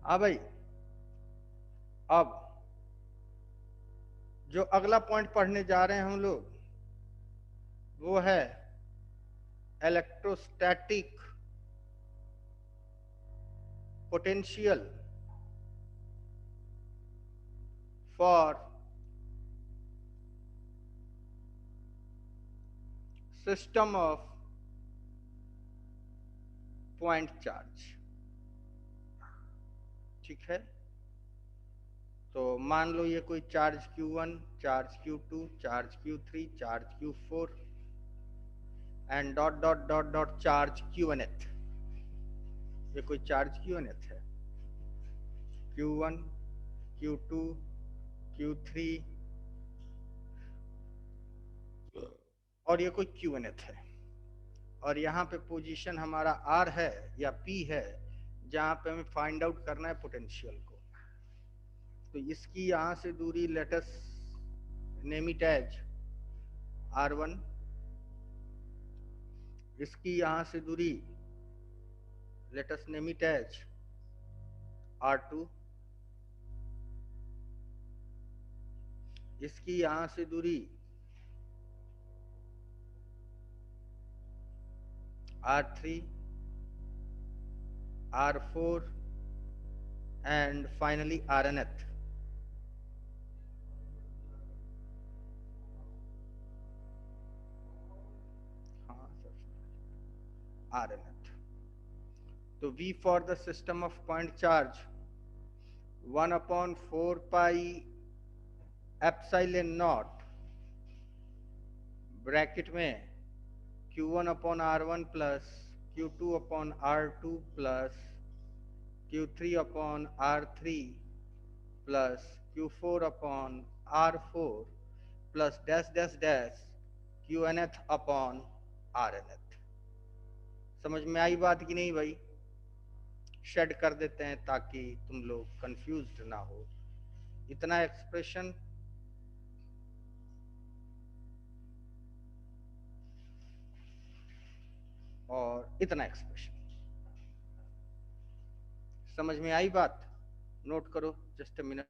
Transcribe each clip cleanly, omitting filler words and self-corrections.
हाँ भाई, अब जो अगला पॉइंट पढ़ने जा रहे हैं हम लोग वो है electrostatic potential for system of point charge. ठीक है, तो मान लो ये कोई charge Q1, charge Q2, charge Q3, charge Q4 and dot dot dot dot charge Qnth। ये कोई चार्ज Qnth है, Q1, Q2, Q3 और ये कोई Qnth है। और यहाँ पे पोजीशन हमारा R है या P है, जहाँ पे हमें फाइंड आउट करना है पोटेंशियल को। तो इसकी यहाँ से दूरी latus name it as R1, इसकी यहाँ से दूरी latus name it as R2, इसकी यहाँ से दूरी R3, R4 and finally Rnth। हाँ सर, Rnth। तो V for the system of point charge 1/4 pi epsilon naught bracket में Q1/R1 plus Q2/R2 plus Q3/R3 plus Q4/R4 plus dash dash dash Qnth/Rnth। समझ में आई बात कि नहीं भाई? शेड कर देते हैं ताकि तुम लोग कंफ्यूज्ड ना हो। इतना एक्सप्रेशन और इतना एक्सप्रेशन, समझ में आई बात? नोट करो, जस्ट अ मिनट।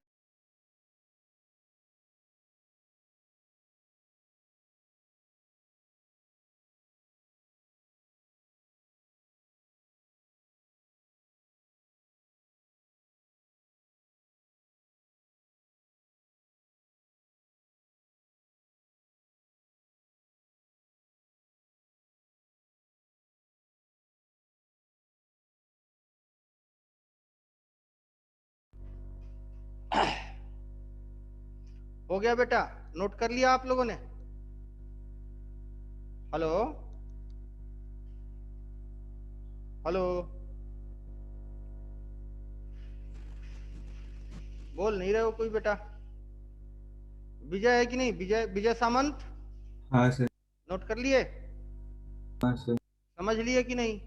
हो गया बेटा? नोट कर लिया आप लोगों ने? हेलो हेलो, बोल नहीं रहे हो कोई बेटा? विजय है कि नहीं? विजय, विजय सामंत, हाँ सर। नोट कर लिए? हाँ सर। समझ लिए कि नहीं?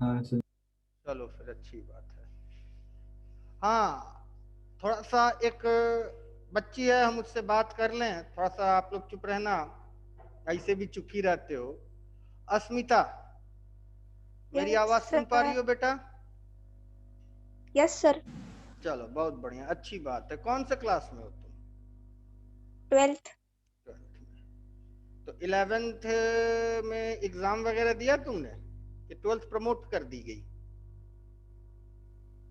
हाँ सर। चलो फिर अच्छी बात है। हाँ, थोड़ा सा एक बच्ची है, हम उससे बात कर लें। थोड़ा सा आप लोग चुप रहना, ऐसे भी चुप ही रहते हो। अस्मिता, मेरी यस आवाज सुन पा रही सर। हो बेटा? Yes sir. चलो बहुत बढ़िया, अच्छी बात है। कौन से क्लास में हो तुम? 12th। 12th में। तो 11th में एग्जाम वगैरह दिया तुमने कि 12th प्रमोट कर दी गई?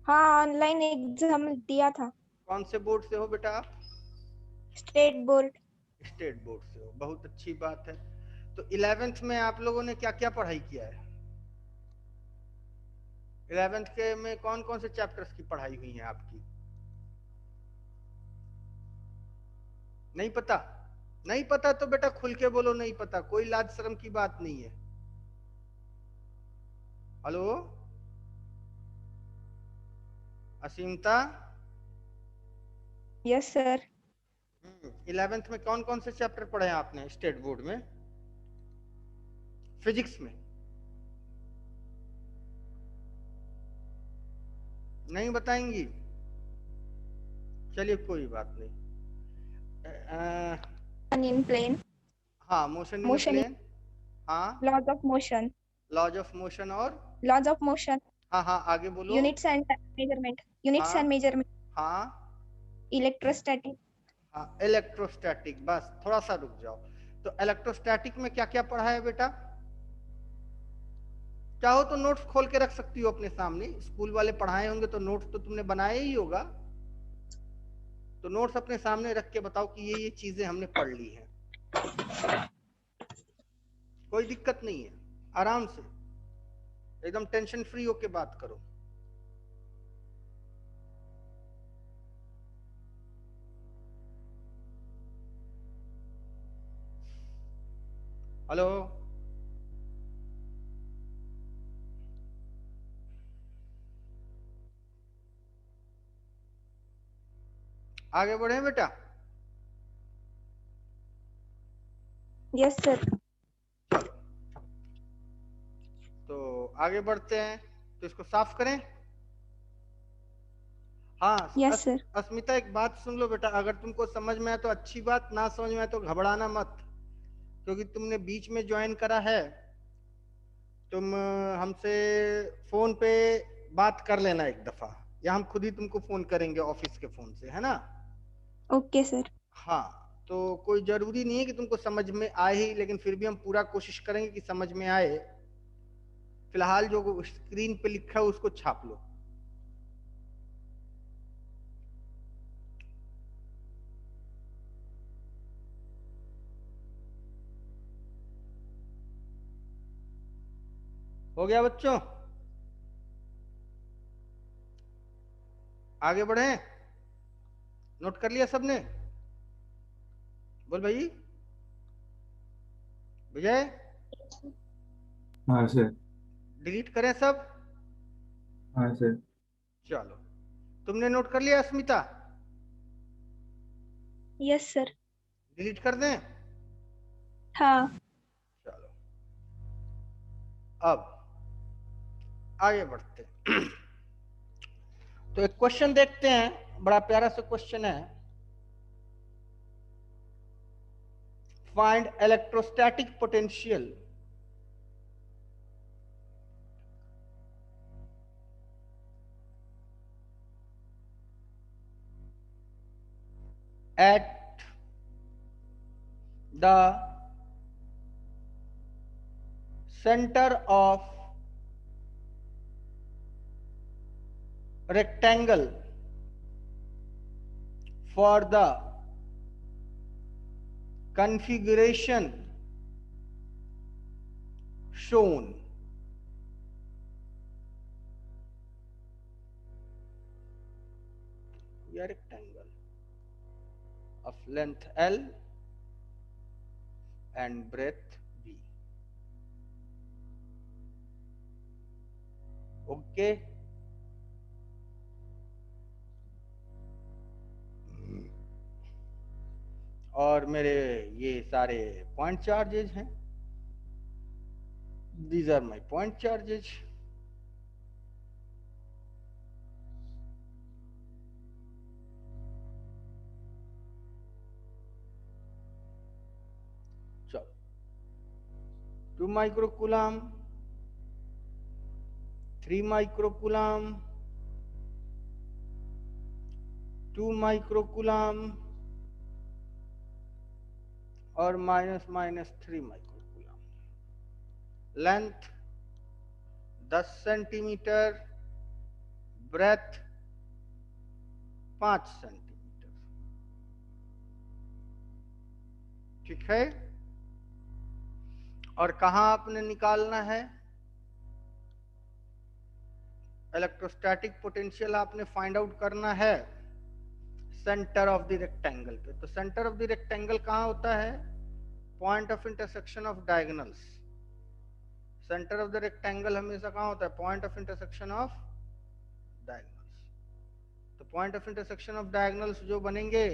हाँ, ऑनलाइन एग्जाम दिया था। कौन से बोर्ड से हो बेटा आप? State board. स्टेट बोर्ड से हो, बहुत अच्छी बात है। तो 11th में आप लोगों ने क्या क्या पढ़ाई किया है? 11th के में कौन कौन से चैप्टर्स की पढ़ाई हुई है आपकी? नहीं पता? नहीं पता तो बेटा खुल के बोलो नहीं पता, कोई लाज शर्म की बात नहीं है। Hello असीमता, yes sir. 11th में कौन कौन से चैप्टर पढ़े हैं आपने स्टेट बोर्ड में? फिजिक्स में नहीं बताएंगी? चलिए कोई बात नहीं। In plane. हाँ, मोशन इन मोशन। प्लेन, हाँ, laws of motion. Laws of motion और लॉज ऑफ मोशन। हाँ हाँ आगे बोलो। यूनिट्स एंड मेजरमेंट, यूनिट्स हाँ एंड मेजरमेंट, हाँ इलेक्ट्रोस्टैटिक। हाँ इलेक्ट्रोस्टैटिक, बस थोड़ा सा रुक जाओ। तो इलेक्ट्रोस्टैटिक में क्या क्या पढ़ा है बेटा? चाहो तो नोट्स खोल के रख सकती हो अपने सामने, स्कूल वाले पढ़ाए होंगे तो नोट्स तो तुमने बनाया ही होगा। तो नोट्स अपने सामने रख के बताओ कि ये चीजें हमने पढ़ ली हैं। कोई दिक्कत नहीं है, आराम से एकदम टेंशन फ्री होके बात करो। हेलो, आगे बढ़े बेटा। Yes sir. चलो तो आगे बढ़ते हैं, तो इसको साफ करें। हाँ यस सर। अस्मिता एक बात सुन लो बेटा, अगर तुमको समझ में आए तो अच्छी बात, ना समझ में आए तो घबराना मत, क्योंकि तुमने बीच में ज्वाइन करा है। तुम हमसे फोन पे बात कर लेना एक दफा, या हम खुद ही तुमको फोन करेंगे ऑफिस के फोन से, है ना? Okay sir. हाँ, तो कोई जरूरी नहीं है कि तुमको समझ में आए ही, लेकिन फिर भी हम पूरा कोशिश करेंगे कि समझ में आए। फिलहाल जो स्क्रीन पे लिखा है उसको छाप लो। हो गया बच्चों? आगे बढ़े? नोट कर लिया सबने? बोल भाई विजय, हाँ सर। डिलीट करें सब? हाँ सर। चलो, तुमने नोट कर लिया अस्मिता? Yes sir. डिलीट कर दें? हाँ। चलो अब आगे बढ़ते हैं। तो एक क्वेश्चन देखते हैं, बड़ा प्यारा सा क्वेश्चन है। Find electrostatic potential at the center of rectangle for the configuration shown. A rectangle of length L and breadth B. Okay. और मेरे ये सारे पॉइंट चार्जेज हैं, these are my point charges. चलो 2 माइक्रोकूलम, 3 माइक्रोकूलम, 2 माइक्रोकूलम और minus minus 3 microcoulomb. Length 10 centimetre, breadth 5 centimetre. ठीक है, और कहां आपने निकालना है? इलेक्ट्रोस्टैटिक पोटेंशियल आपने फाइंड आउट करना है सेंटर ऑफ द रेक्टेंगल पे। तो सेंटर ऑफ द रेक्टेंगल कहां होता है? Point of intersection of diagonals. Centre of the rectangle हमेशा कहां होता है? Point of intersection of diagonals. तो point of intersection of diagonals जो बनेंगे,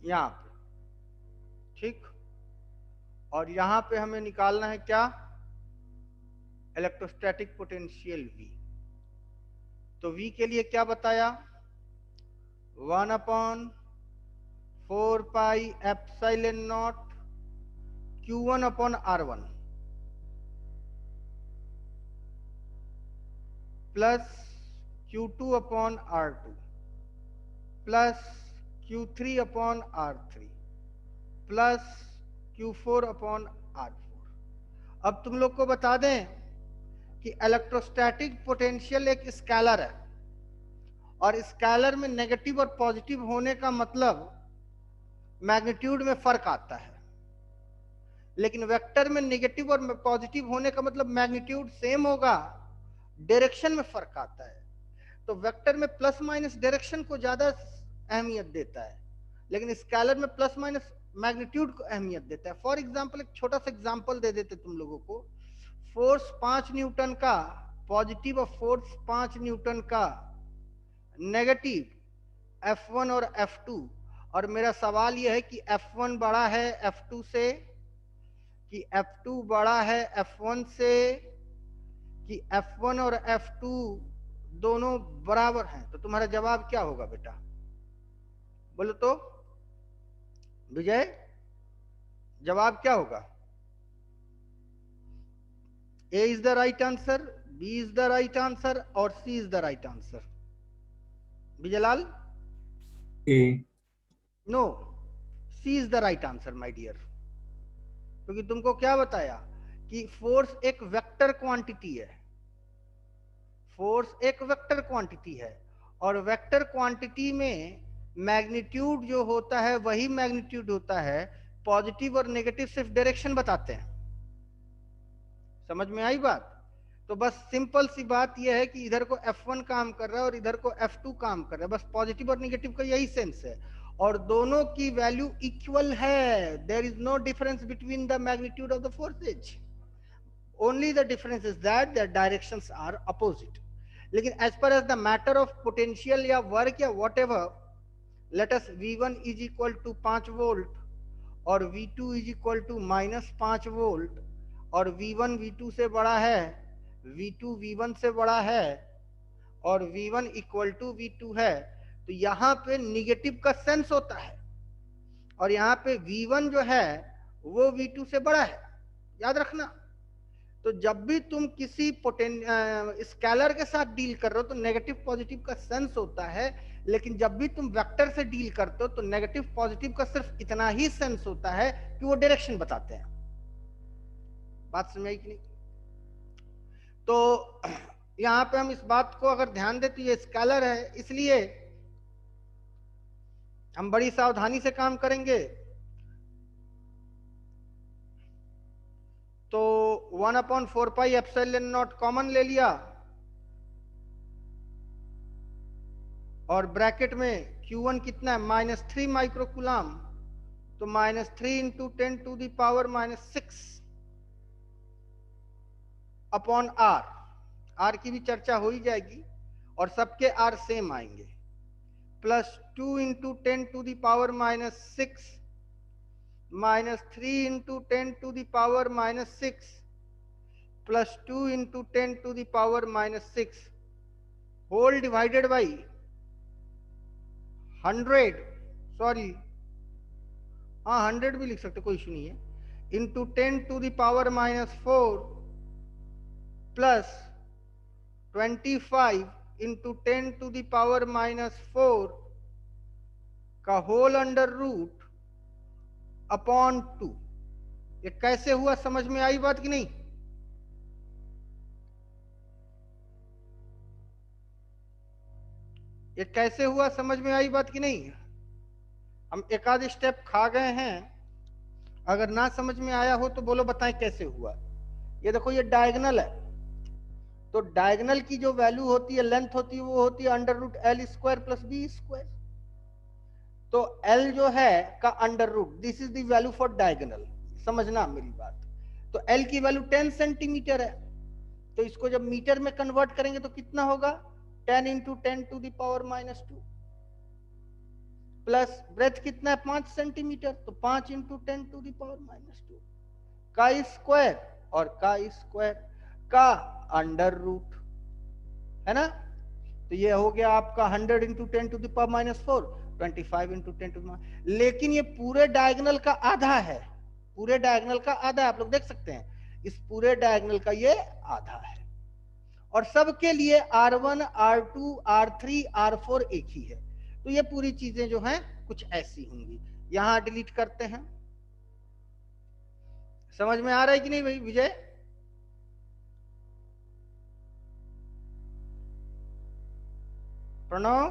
यहाँ पे, ठीक। और यहाँ पे हमें निकालना है क्या, इलेक्ट्रोस्टैटिक पोटेंशियल V। तो V के लिए क्या बताया, 1/4πε0 Q1/R1 plus Q2/R2 plus Q3/R3 plus Q4/R4। अब तुम लोग को बता दें कि इलेक्ट्रोस्टैटिक पोटेंशियल एक स्केलर है, और स्केलर में नेगेटिव और पॉजिटिव होने का मतलब मैग्नीट्यूड में फर्क आता है, लेकिन वेक्टर में नेगेटिव और पॉजिटिव होने का मतलब मैग्नीट्यूड सेम होगा, डायरेक्शन में फर्क आता है। तो वेक्टर में प्लस माइनस डायरेक्शन को ज्यादा अहमियत देता है, लेकिन स्केलर में प्लस माइनस मैग्नीट्यूड को अहमियत देता है। फॉर एग्जांपल, एक छोटा सा एग्जांपल दे देते तुम लोगों को। फोर्स 5 न्यूटन का पॉजिटिव और फोर्स 5 न्यूटन का नेगेटिव, F1 और F2, और मेरा सवाल यह है कि F1 बड़ा है F2 से, कि F2 बड़ा है F1 से, कि F1 और F2 दोनों बराबर हैं। तो तुम्हारा जवाब क्या होगा बेटा, बोलो तो विजय, जवाब क्या होगा? A is the right answer, B is the right answer और C is the right answer? Vijaylal? A. No, C is the right answer my dear। क्योंकि तुमको क्या बताया कि फोर्स एक वेक्टर क्वांटिटी है, फोर्स एक वेक्टर क्वांटिटी है, और वेक्टर क्वांटिटी में मैग्नीट्यूड जो होता है वही मैग्नीट्यूड होता है, पॉजिटिव और नेगेटिव सिर्फ डायरेक्शन बताते हैं। समझ में आई बात? तो बस सिंपल सी बात यह है कि इधर को F1 काम कर रहा है और इधर को F2 काम कर रहा है, बस पॉजिटिव और नेगेटिव का यही सेंस है, और दोनों की वैल्यू इक्वल है। There is no difference between the magnitude of the forces, only the difference is that their directions are opposite. लेकिन as per as the matter of potential या वर्क या whatever, let us V1 is equal to 5 volt और V2 is equal to -5 volt, और V1 V2 से बड़ा है, V2 V1 से बड़ा है, और V1 इक्वल टू V2 है। तो यहाँ पे निगेटिव का सेंस होता है, और यहाँ पे V1 जो है वो V2 से बड़ा है, याद रखना। तो जब भी तुम किसी स्केलर के साथ डील कर रहे हो तो नेगेटिव पॉजिटिव का सेंस होता है, लेकिन जब भी तुम वेक्टर से डील करते हो तो नेगेटिव पॉजिटिव का सिर्फ इतना ही सेंस होता है कि वो डायरेक्शन बताते हैं। बात समझ आई कि नहीं? तो यहाँ पे हम इस बात को अगर ध्यान दें तो ये स्केलर है, इसलिए हम बड़ी सावधानी से काम करेंगे। तो 1/4πε0 कॉमन ले लिया, और ब्रैकेट में Q1 कितना है, -3 माइक्रोकूलम, तो -3 × 10⁻⁻6 अपॉन R। R की भी चर्चा हो ही जाएगी, और सबके R सेम आएंगे, plus 2 × 10⁻⁻6 -3 × 10⁻⁻6 plus 2 × 10⁻⁻6 whole divided by 100, sorry हाँ 100 भी लिख सकते, कोई इशू नहीं है, इंटू 10⁻⁻4 प्लस 25 × 10⁻⁻4 का होल अंडर रूट अपॉन 2। ये कैसे हुआ, समझ में आई बात कि नहीं? ये कैसे हुआ, समझ में आई बात कि नहीं? हम एक आध स्टेप खा गए हैं, अगर ना समझ में आया हो तो बोलो बताएं कैसे हुआ। ये देखो ये डायगोनल है, तो डायगोनल की जो वैल्यू होती है, लेंथ होती है, वो होती है √L² + B²। तो L जो है का under root, this is the value for diagonal, समझना मेरी बात। तो L की वैल्यू 10 सेंटीमीटर है, तो इसको जब मीटर में कन्वर्ट करेंगे तो कितना होगा, 10 × 10⁻²। प्लस ब्रेथ कितना है 5 सेंटीमीटर, तो 5 इंटू 10⁻², का स्क्वायर और का स्क्वायर का अंडर रूट, है ना। तो ये हो गया आपका 100 इंटू 10⁻⁴, 25 इंटू 10⁻। लेकिन ये पूरे डायगोनल का आधा है, पूरे डायगोनल का आधा है, आप लोग देख सकते हैं इस पूरे डायगोनल का ये आधा है। और सबके लिए R1 R2 R3 R4 एक ही है। तो ये पूरी चीजें जो हैं कुछ ऐसी होंगी। यहां डिलीट करते हैं। समझ में आ रहा है कि नहीं भाई विजय? प्रणव,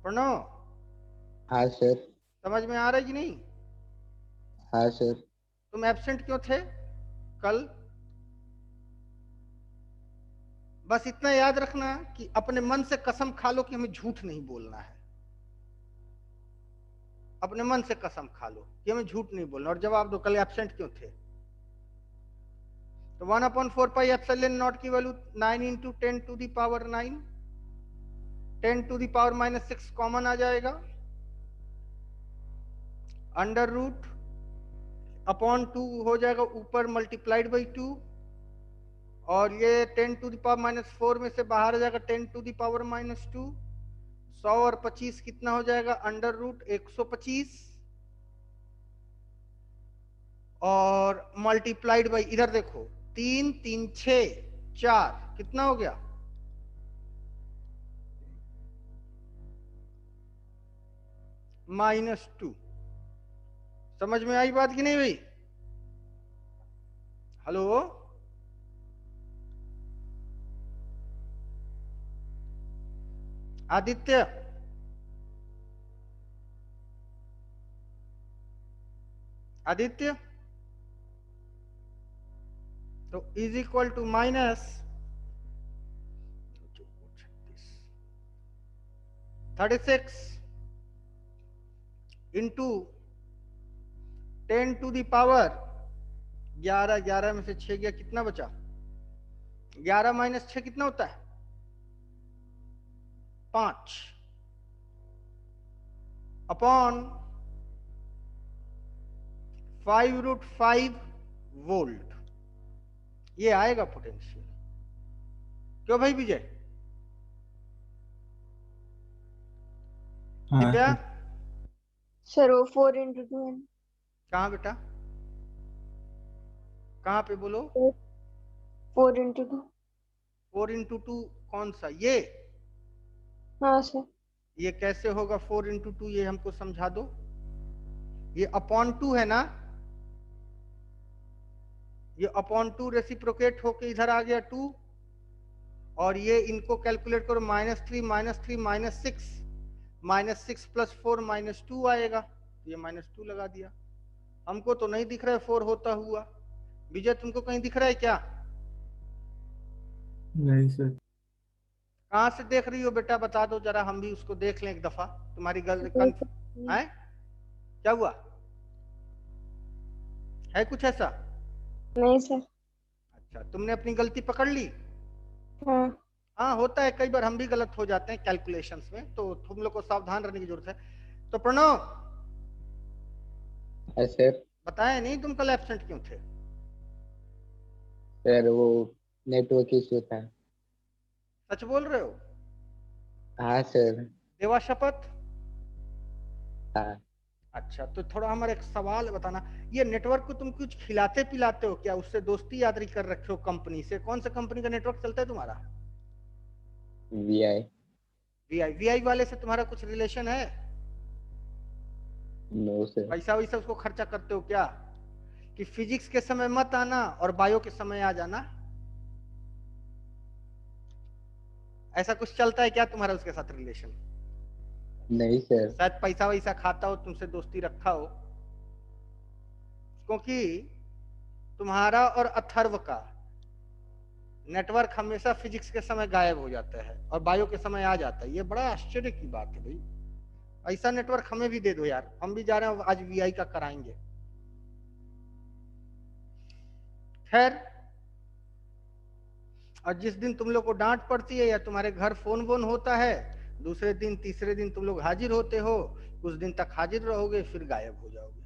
प्रणव, हाँ सर। समझ में आ रहा है कि नहीं? हाँ सर। तुम एब्सेंट क्यों थे कल? बस इतना याद रखना कि अपने मन से कसम खा लो कि हमें झूठ नहीं बोलना है। अपने मन से कसम खा लो कि हमें झूठ नहीं बोलना, और जवाब दो कल एब्सेंट क्यों थे। तो 1/4 पाई एप्सिलॉन नॉट की वैल्यू 9 इंटू 10⁻⁹, 10⁻⁻6 कॉमन आ जाएगा, अंडर रूट अपॉन 2 हो जाएगा ऊपर मल्टीप्लाइड बाई 2, और ये 10⁻⁻4 में से बाहर आ जाएगा 10⁻⁻2, 100 और 25 कितना हो जाएगा अंडर रूट 125, और मल्टीप्लाइड बाई इधर देखो 3 3 6 4 कितना हो गया -2। समझ में आई बात कि नहीं भाई? हेलो, आदित्य, आदित्य, तो इज इक्वल टू -36 इंटू 10⁻11, 11 में से 6 गया, कितना बचा 11 - 6 कितना होता है 5 अपॉन 5√5 वोल्ट। ये आएगा पोटेंशियल। क्यों भाई विजय? हाँ दिव्या, सर। सर वो 4 इंटू 2 है। कहाँ बेटा, कहाँ पे बोलो? 4 इंटू 2। 4 इंटू 2 कौन सा ये? हाँ सर। ये कैसे होगा 4 इंटू 2, ये हमको समझा दो। ये अपॉन 2 है ना, ये अपॉन 2 रेसिप्रोकेट होके इधर आ गया 2, और ये इनको कैलकुलेट करो -3 -6 प्लस 4 -2 आएगा, ये -2 लगा दिया। हमको तो नहीं दिख रहा है 4 होता हुआ। विजय तुमको कहीं दिख रहा है क्या? नहीं सर। कहाँ से देख रही हो बेटा, बता दो जरा, हम भी उसको देख लें एक दफा। तुम्हारी गल है क्या हुआ है कुछ ऐसा? नहीं सर। अच्छा, तुमने अपनी गलती पकड़ ली? हाँ। हाँ, होता है, कई बार हम भी गलत हो जाते हैं कैलकुलेशंस में, तो तुम लोग को सावधान रहने की जरूरत है। तो प्रणव, हाँ सर। बताया नहीं तुम कल एब्सेंट क्यों थे? सर वो नेटवर्क इश्यू था। सच बोल रहे हो? हाँ सर। देवा शपथ? हाँ। अच्छा, तो थोड़ा हमारा एक सवाल बताना, ये नेटवर्क को तुम कुछ खिलाते पिलाते हो क्या? उससे दोस्ती याद कर रखे हो कंपनी से? कौन सा कंपनी का नेटवर्क चलता है तुम्हारा? VI। वीआई वाले से तुम्हारा कुछ रिलेशन है? No sir. पैसा वैसा उसको खर्चा करते हो क्या कि फिजिक्स के समय मत आना और बायो के समय आ जाना? ऐसा कुछ चलता है क्या तुम्हारा उसके साथ रिलेशन? नहीं सर। शायद पैसा वैसा खाता हो, तुमसे दोस्ती रखा हो, क्योंकि तुम्हारा और अथर्व का नेटवर्क हमेशा फिजिक्स के समय गायब हो जाता है और बायो के समय आ जाता है। ये बड़ा आश्चर्य की बात है भाई। ऐसा नेटवर्क हमें भी दे दो यार, हम भी जा रहे हैं आज वीआई का कराएंगे। खैर, और जिस दिन तुम लोग को डांट पड़ती है या तुम्हारे घर फोन वोन होता है, दूसरे दिन तीसरे दिन तुम लोग हाजिर होते हो, कुछ दिन तक हाजिर रहोगे, फिर गायब हो जाओगे।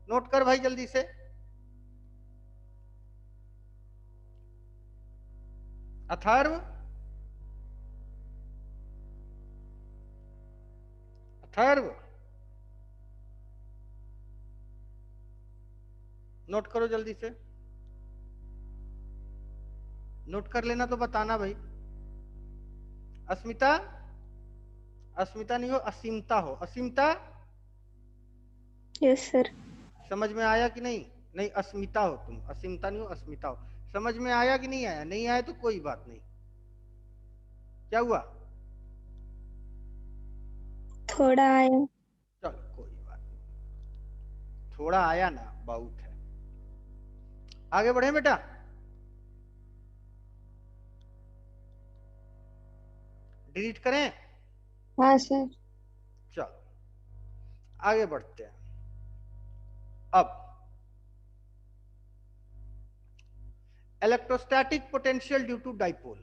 नोट कर भाई जल्दी से। अथर्व, अथर्व नोट करो जल्दी से, नोट कर लेना तो बताना भाई। अस्मिता, अस्मिता नहीं हो, असीमता हो। असीमता, यस सर। समझ में आया कि नहीं? नहीं, अस्मिता हो तुम, असीमता नहीं हो, अस्मिता हो। समझ में आया कि नहीं आया? नहीं आया तो कोई बात नहीं। क्या हुआ? थोड़ा आया। चलो कोई बात नहीं, थोड़ा आया ना बहुत है। आगे बढ़े बेटा। डिलीट करें? हाँ सर। चलो आगे बढ़ते हैं। अब electrostatic potential due to dipole.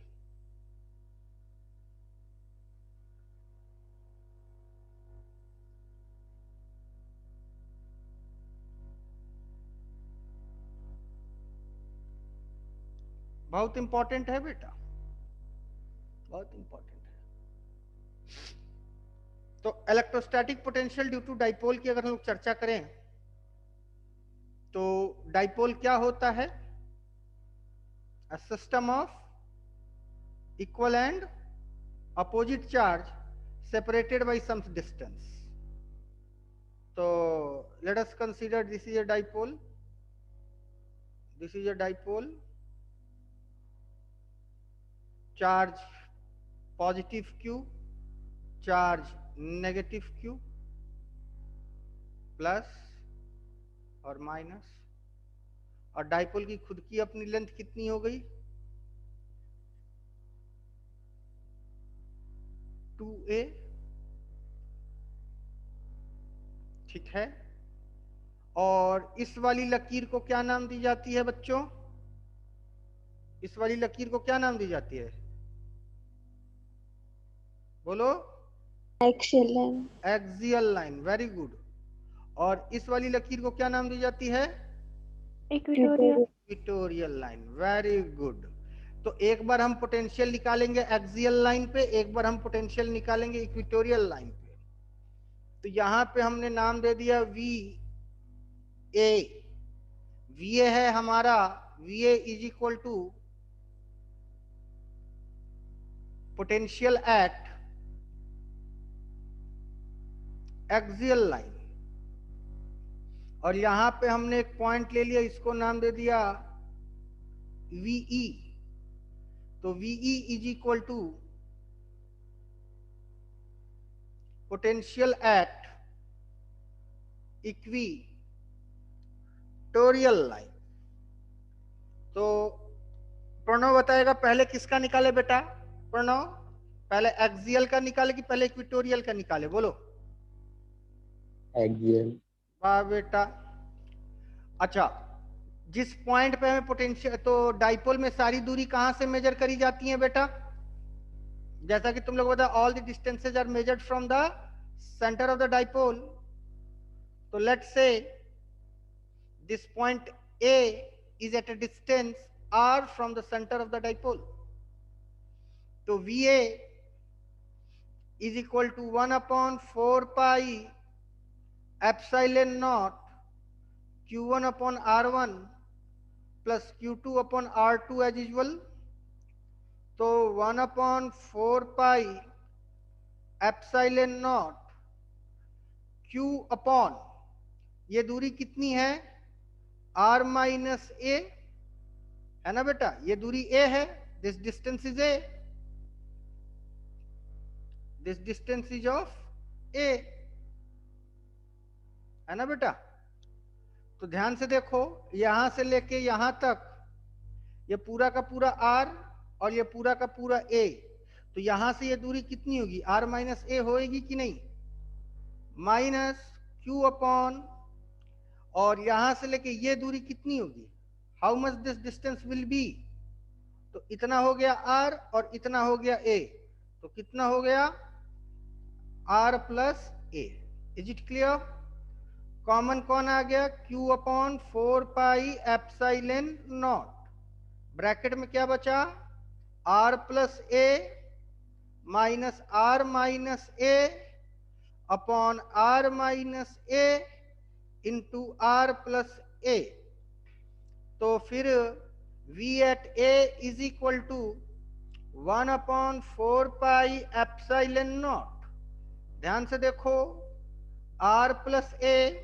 बहुत इंपॉर्टेंट है बेटा, बहुत इंपॉर्टेंट है। तो electrostatic potential due to dipole की अगर हम लोग चर्चा करें तो डाइपोल क्या होता है? A system of equal and opposite charge separated by some distance. So let us consider this is a dipole. This is a dipole. Charge positive Q, charge negative Q, plus और minus. और dipole की खुद की अपनी length कितनी हो गई? 2a। ठीक है। और इस वाली लकीर को क्या नाम दी जाती है बच्चों? इस वाली लकीर को क्या नाम दी जाती है? बोलो। Axial line. Axial line, very good. और इस वाली लकीर को क्या नाम दी जाती है? Equatorial. Equatorial line, very good. तो एक बार हम पोटेंशियल निकालेंगे एक्सियल लाइन पे, एक बार हम पोटेंशियल निकालेंगे इक्वेटोरियल लाइन पे। तो यहां पे हमने नाम दे दिया वी ए। वी ए है हमारा, V A is equal to potential at axial line. और यहां पे हमने एक पॉइंट ले लिया, इसको नाम दे दिया वीई। तो V E is equal to potential at equatorial line. तो प्रणव बताएगा पहले किसका निकाले बेटा? प्रणव पहले एक्सियल का निकाले कि पहले इक्वेटोरियल का निकाले? बोलो। एक्सियल। वाह बेटा। अच्छा, जिस पॉइंट पे हमें पोटेंशियल, तो डाइपोल में सारी दूरी कहां से मेजर करी जाती है बेटा? जैसा कि तुम लोग बता, all the distances are measured from the centre of the dipole. तो let's say this point A is at a distance r from the center of the dipole. तो VA is equal to 1 upon 4 pi epsilon naught Q1 upon R1 plus Q2 upon R2 as usual। तो 1 upon 4 pi epsilon naught Q upon, ये दूरी कितनी है? R minus ए, है ना बेटा? ये दूरी A है, this distance is A, this distance is of A, है ना बेटा? तो ध्यान से देखो, यहां से लेके यहां तक ये पूरा का पूरा R और ये पूरा का पूरा A। तो यहां से ये दूरी कितनी होगी? R माइनस ए होएगी कि नहीं? माइनस Q अपॉन, और यहां से लेके ये दूरी कितनी होगी? How much this distance will be? तो इतना हो गया R और इतना हो गया A। तो कितना हो गया r plus A. Is it clear? Common कौन आ गया? q upon 4 pi epsilon naught, bracket में क्या बचा r plus A minus r minus A upon r minus A into r plus A. तो फिर v at a is equal to 1 upon 4 pi epsilon naught. ध्यान से देखो, r plus A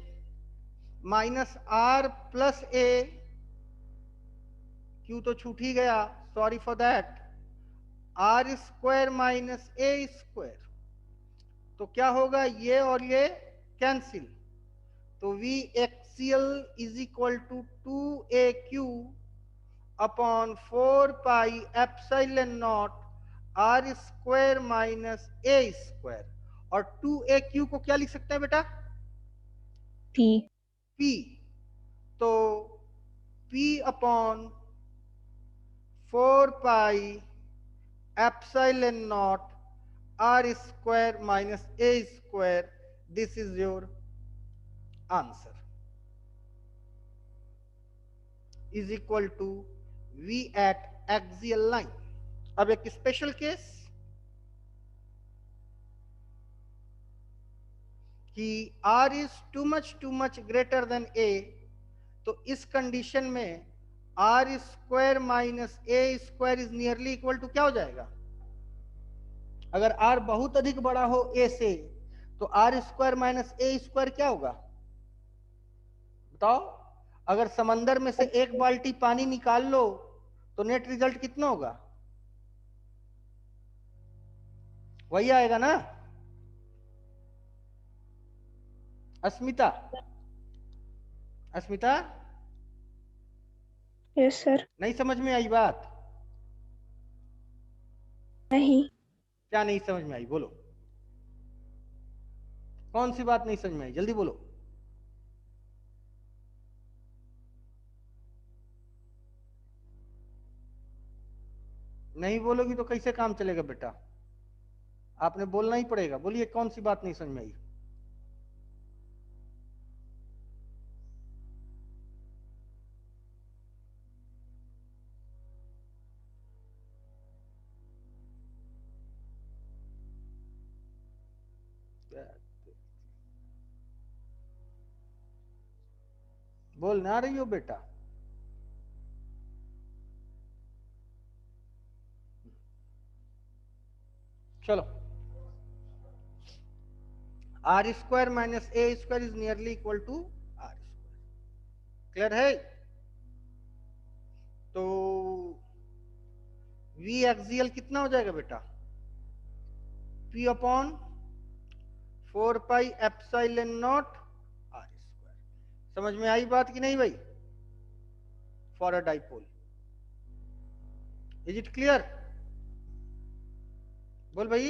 minus r plus A, Q तो छूट ही गया, sorry for that, r square minus A square. तो क्या होगा, ये और ये कैंसिल, तो v axial is equal to 2aq upon 4 pi epsilon naught r square minus A square. और 2aq को क्या लिख सकते हैं बेटा? p। p। तो p upon 4 pi epsilon naught r square minus A square, this is your answer, is equal to v at axial line. अब एक स्पेशल केस कि r is too much greater than a, तो इस condition में r square minus A square is nearly equal to क्या हो जाएगा? अगर r बहुत अधिक बड़ा हो a से, तो r square minus A square क्या होगा बताओ? अगर समंदर में से एक बाल्टी पानी निकाल लो तो नेट रिजल्ट कितना होगा? वही आएगा ना अस्मिता? अस्मिता यस सर। नहीं समझ में आई बात? नहीं। क्या नहीं समझ में आई? बोलो, कौन सी बात नहीं समझ में आई? जल्दी बोलो। नहीं बोलोगी तो कैसे काम चलेगा बेटा? आपने बोलना ही पड़ेगा। बोलिए, कौन सी बात नहीं समझ में आई? बोल ना रही हो बेटा? चलो, R square minus A square is nearly equal to R square. Clear है? तो v एक्सियल कितना हो जाएगा बेटा? p upon 4 pi epsilon naught R square. समझ में आई बात कि नहीं भाई? For a dipole, is it clear? बोल भाई।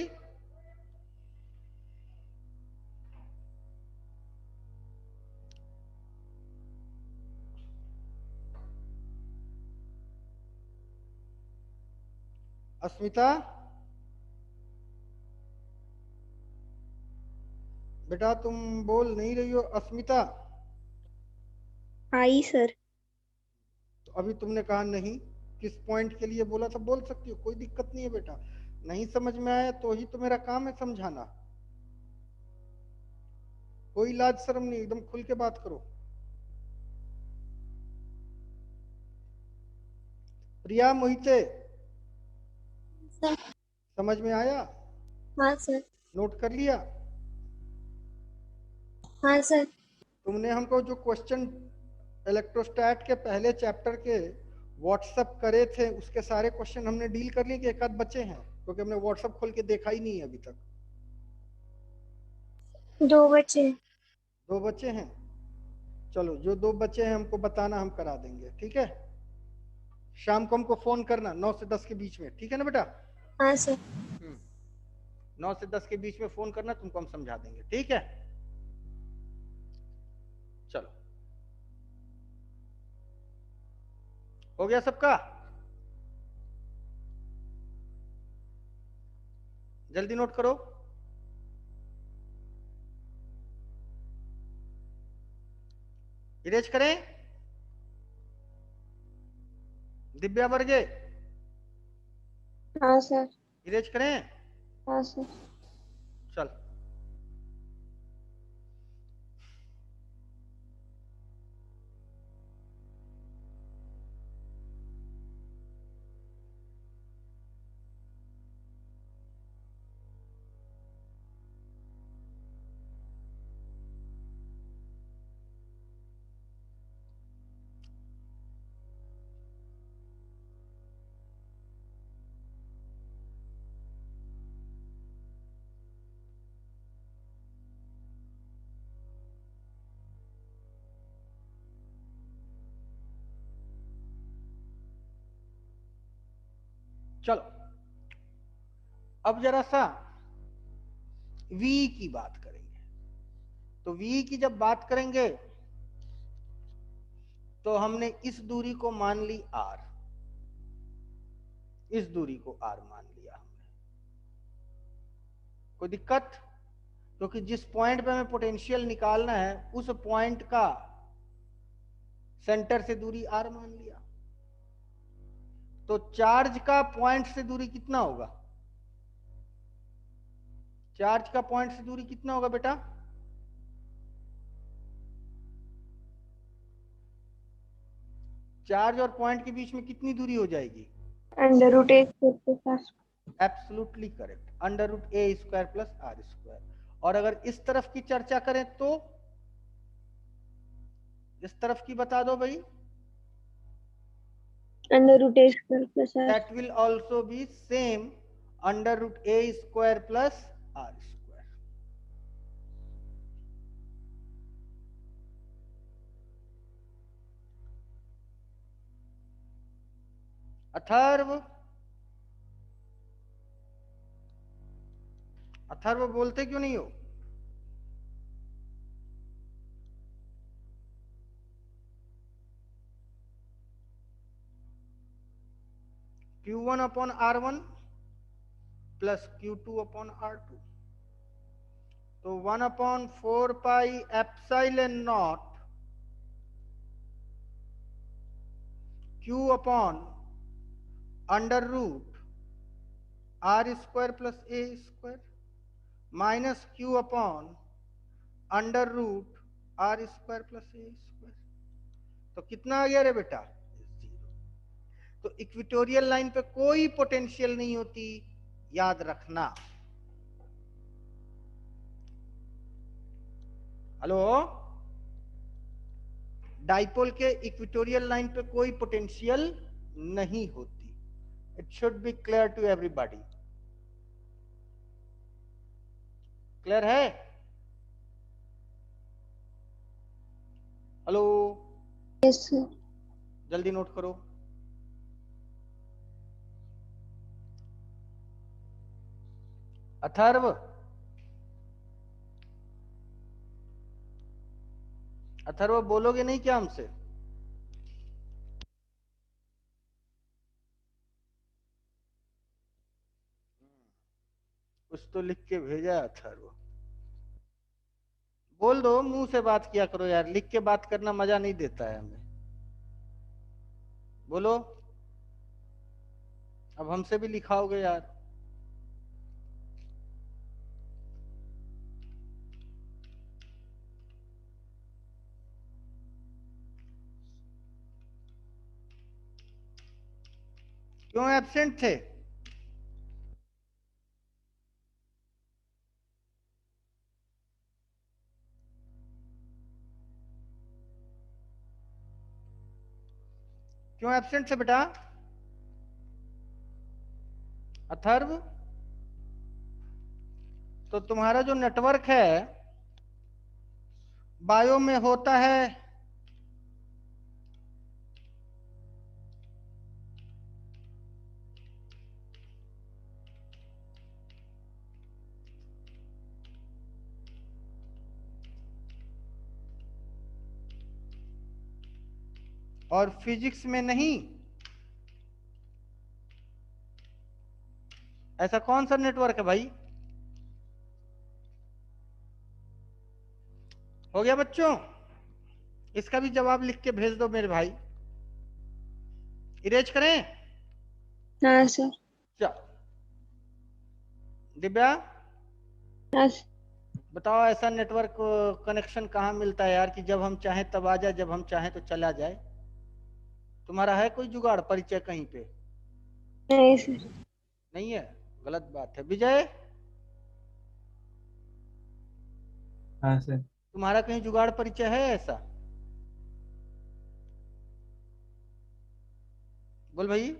अस्मिता बेटा तुम बोल नहीं रही हो अस्मिता? आई सर। तो अभी तुमने कहा नहीं, किस पॉइंट के लिए बोला था? बोल सकती हो, कोई दिक्कत नहीं है बेटा। नहीं समझ में आया तो ही तो मेरा काम है समझाना, कोई लाज शर्म नहीं, एकदम खुल के बात करो। प्रिया मोहिते, सर। समझ में आया? हाँ सर। नोट कर लिया? हाँ सर। तुमने हमको जो क्वेश्चन इलेक्ट्रोस्टैट के पहले चैप्टर के व्हाट्सएप करे थे, उसके सारे क्वेश्चन हमने डील कर लिए कि एक आध बचे हैं? क्योंकि हमने व्हाट्सएप खोल के देखा ही नहीं है अभी तक। 2 बचे। 2 बचे हैं? चलो, जो 2 बचे हैं हमको बताना, हम करा देंगे, ठीक है? शाम को हमको फोन करना 9 से 10 के बीच में, ठीक है ना बेटा? हाँ सर। 9 से 10 के बीच में फोन करना, तुमको हम समझा देंगे, ठीक है? चलो, हो गया सबका? जल्दी नोट करो। इरेज करें? दिव्या वर्गे हाँ सर। इरेज करें? हाँ सर। चल चलो, अब जरा सा v की बात करेंगे। तो v की जब बात करेंगे तो हमने इस दूरी को मान ली r, इस दूरी को r मान लिया हमने। कोई दिक्कत? क्योंकि जिस पॉइंट पे हमें पोटेंशियल निकालना है उस पॉइंट का सेंटर से दूरी r मान लिया। तो चार्ज का पॉइंट से दूरी कितना होगा? चार्ज का पॉइंट से दूरी कितना होगा बेटा? चार्ज और पॉइंट के बीच में कितनी दूरी हो जाएगी? √a²+r²। Absolutely correct, √a² plus r²। और अगर इस तरफ की चर्चा करें तो इस तरफ की बता दो भाई। √a²+r। That will also be same, √a² plus r²। Atharva, Atharva बोलते क्यों नहीं हो? Q1 upon R1 plus Q2 upon R2, तो 1/4 पाई epsilon not Q upon √r² plus a² minus Q upon √r² plus a²। तो कितना आ गया रे बेटा? 0। तो इक्वेटोरियल लाइन पे कोई पोटेंशियल नहीं होती, याद रखना। हेलो, डाइपोल के इक्वेटोरियल लाइन पे कोई पोटेंशियल नहीं होती। It should be clear to everybody. Clear है? Hello, yes sir. जल्दी नोट करो। अथर्व, अथर्व बोलोगे नहीं क्या हमसे? कुछ तो लिख के भेजा अथर्व। बोल दो, मुंह से बात किया करो यार, लिख के बात करना मजा नहीं देता है हमें। बोलो, अब हमसे भी लिखाओगे यार। क्यों एब्सेंट थे? क्यों एब्सेंट थे बेटा? अथर्व, तो तुम्हारा जो नेटवर्क है बायो में होता है और फिजिक्स में नहीं। ऐसा कौन सा नेटवर्क है भाई? हो गया बच्चों? इसका भी जवाब लिख के भेज दो मेरे भाई। इरेज करें? हाँ सर। चलो दिव्या हाँ सर। बताओ, ऐसा नेटवर्क कनेक्शन कहाँ मिलता है यार कि जब हम चाहें तब आ जाए, जब हम चाहें तो चला जाए? तुम्हारा है कोई जुगाड़ परिचय कहीं पे? नहीं सर। नहीं है, गलत बात है। विजय, हाँ सर। तुम्हारा कहीं जुगाड़ परिचय है ऐसा? बोल भाई।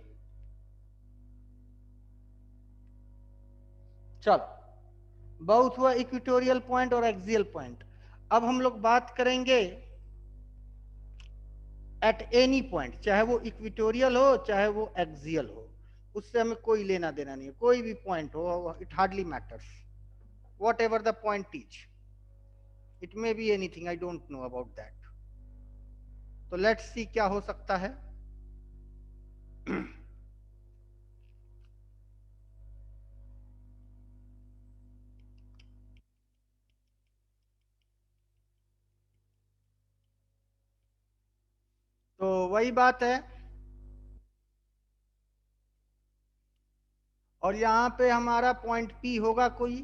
चलो, बहुत हुआ इक्वेटोरियल पॉइंट और एक्सियल पॉइंट। अब हम लोग बात करेंगे एट एनी पॉइंट, चाहे वो इक्वेटोरियल हो चाहे वो एक्सियल हो, उससे हमें कोई लेना देना नहीं है। कोई भी पॉइंट हो, it hardly matters, what ever the point is, it may be anything, I don't know about that. तो लेट्स सी क्या हो सकता है। तो वही बात है, और यहां पे हमारा पॉइंट पी होगा कोई,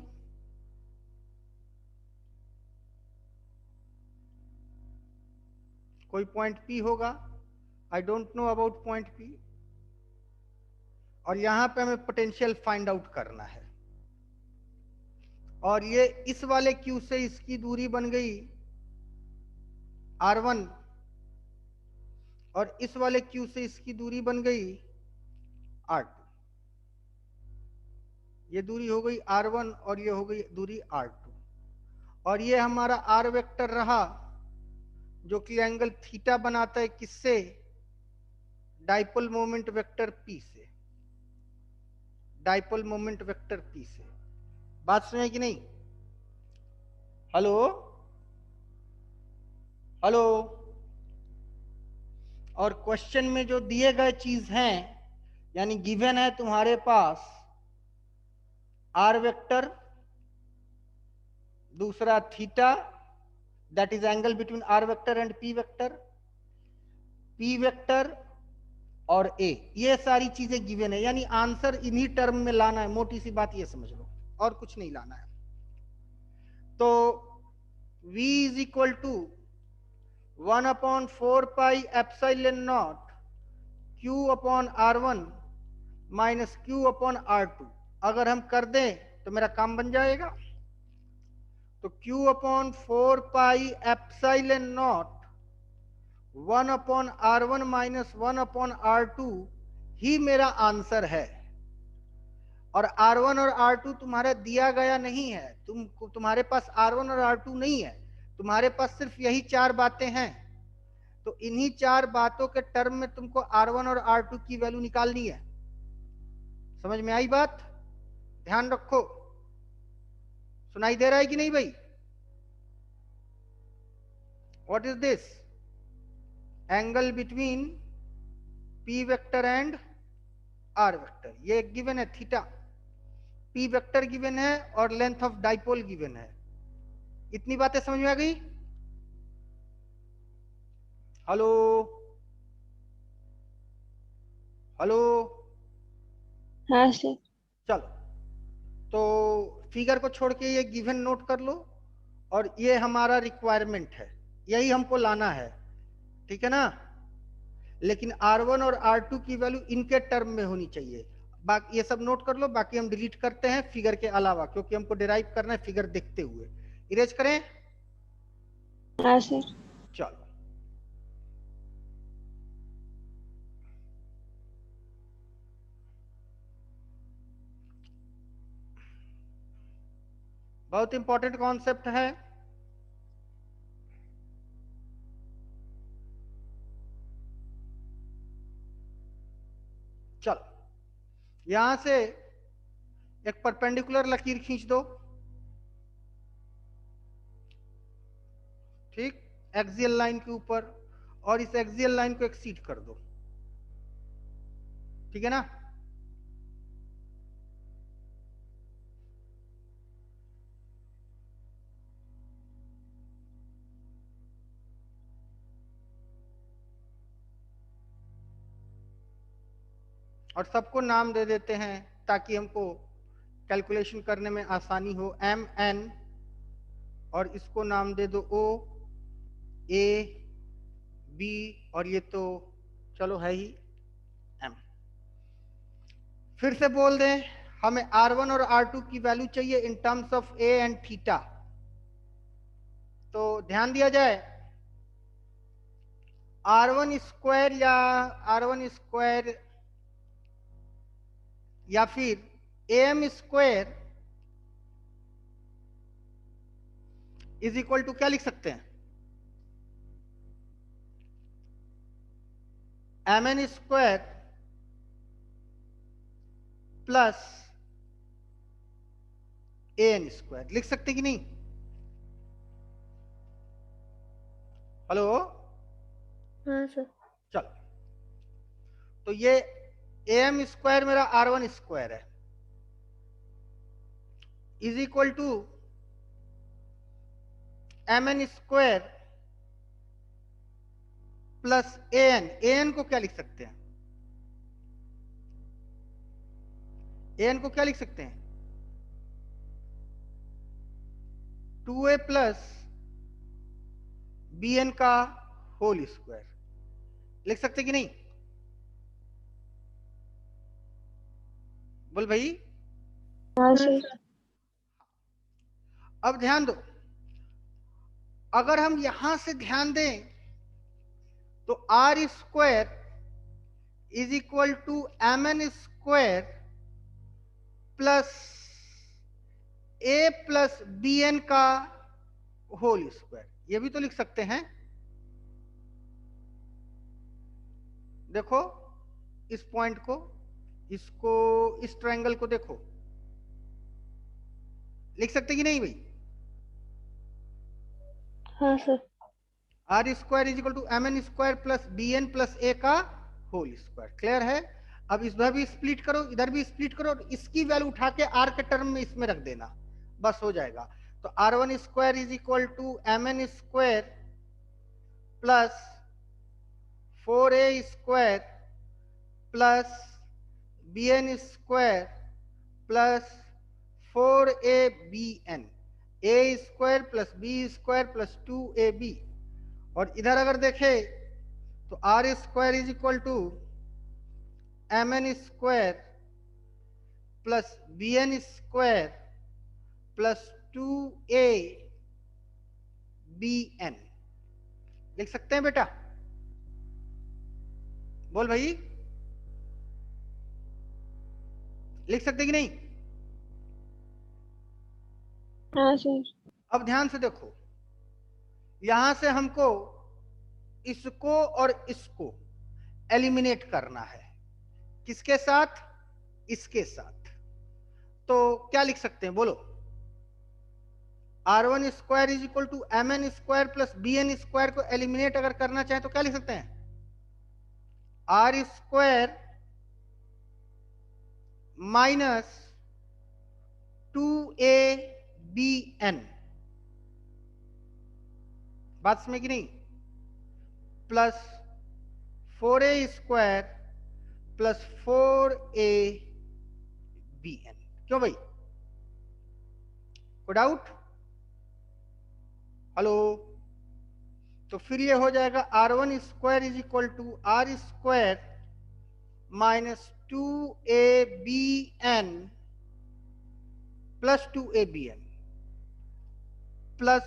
कोई पॉइंट पी होगा, I don't know about point P. और यहां पे हमें पोटेंशियल फाइंड आउट करना है, और ये इस वाले क्यू से इसकी दूरी बन गई R1, और इस वाले क्यू से इसकी दूरी बन गई R2। ये दूरी हो गई R1 और ये हो गई दूरी R2, और ये हमारा R वेक्टर रहा जो कि एंगल थीटा बनाता है किससे? डाइपोल मोमेंट वेक्टर P से, डाइपोल मोमेंट वेक्टर P से। बात सुने कि नहीं? Hello hello. और क्वेश्चन में जो दिए गए चीज हैं, यानी गिवन है तुम्हारे पास R वेक्टर, दूसरा theta, that is angle between R vector and P vector, P vector और A, ये सारी चीजें गिवन है, यानी आंसर इन्हीं टर्म में लाना है। मोटी सी बात ये समझ लो, और कुछ नहीं लाना है। तो V is equal to 1/4πε0 Q upon R1 minus Q upon R2। अगर हम कर दें तो मेरा काम बन जाएगा। तो Q upon 4πε0 1/R1 minus 1/R2 ही मेरा आंसर है। और R1 और R2 तुम्हारा दिया गया नहीं है, तुम्हारे पास R1 और R2 नहीं है, तुम्हारे पास सिर्फ यही चार बातें हैं। तो इन्हीं चार बातों के टर्म में तुमको R1 और R2 की वैल्यू निकालनी है। समझ में आई बात? ध्यान रखो। सुनाई दे रहा है कि नहीं भाई? What is this? Angle between P vector and R vector, ये गिवन है थीटा, P वेक्टर गिवन है और लेंथ ऑफ डाइपोल गिवन है। इतनी बातें समझ में आ गई? Hello hello. हाँ सर। चलो, तो फिगर को छोड़ के ये गिवन नोट कर लो, और ये हमारा रिक्वायरमेंट है, यही हमको लाना है, ठीक है ना? लेकिन R1 और R2 की वैल्यू इनके टर्म में होनी चाहिए। बाकी ये सब नोट कर लो, बाकी हम डिलीट करते हैं फिगर के अलावा, क्योंकि हमको डिराइव करना है फिगर देखते हुए। इरेज करें? हाँ सर। चलो, बहुत इंपॉर्टेंट कॉन्सेप्ट है। चलो, यहां से एक परपेंडिकुलर लकीर खींच दो, ठीक, एक्सियल लाइन के ऊपर, और इस एक्सियल लाइन को एक्सीड कर दो, ठीक है ना? और सबको नाम दे देते हैं ताकि हमको कैलकुलेशन करने में आसानी हो। एम एन, और इसको नाम दे दो ओ, ए, बी, और ये तो चलो है ही एम। फिर से बोल दें, हमें R1 और R2 की वैल्यू चाहिए in terms of A and theta. तो ध्यान दिया जाए, R1 स्क्वायर या R1 स्क्वायर या फिर AM square is equal to क्या लिख सकते हैं? MN square plus AN square लिख सकते कि नहीं? हेलो, हाँ सर। चल, तो ये AM स्क्वायर मेरा R1 स्क्वायर है is equal to MN square plus AN को क्या लिख सकते हैं? AN को क्या लिख सकते हैं? 2A प्लस BN का होल स्क्वायर लिख सकते कि नहीं? बोल भाई। हाँ सर। अब ध्यान दो, अगर हम यहां से ध्यान दें तो R square is equal to MN square plus A plus BN का होल स्क्वायर, ये भी तो लिख सकते हैं। देखो इस पॉइंट को, इसको, इस ट्रायंगल को देखो, लिख सकते कि नहीं भाई? हाँ sir. R square is equal to MN square plus BN plus A का होल स्क्वायर। क्लियर है? अब इधर भी स्प्लिट करो, इधर भी स्प्लिट करो, और इसकी वैल्यू उठा के R के टर्म में इसमें रख देना, बस हो जाएगा। तो R1 square is equal to MN square plus 4A square plus BN square plus 4ABN, A square plus B square plus 2AB। और इधर अगर देखें तो R square is equal to MN square plus BN square plus 2ABN लिख सकते हैं बेटा? बोल भाई, लिख सकते कि नहीं? हाँ सर। अब ध्यान से देखो, यहां से हमको इसको और इसको एलिमिनेट करना है। किसके साथ? इसके साथ। तो क्या लिख सकते हैं बोलो? R1 square is equal to MN square plus BN square को एलिमिनेट अगर करना चाहे तो क्या लिख सकते हैं? R स्क्वायर माइनस 2ABN, बात समझ की नहीं? Plus 4A square plus 4ABN। क्यों भाई, कोई डाउट? हेलो, तो फिर ये हो जाएगा R1 square is equal to R square minus 2ABN plus 2ABN plus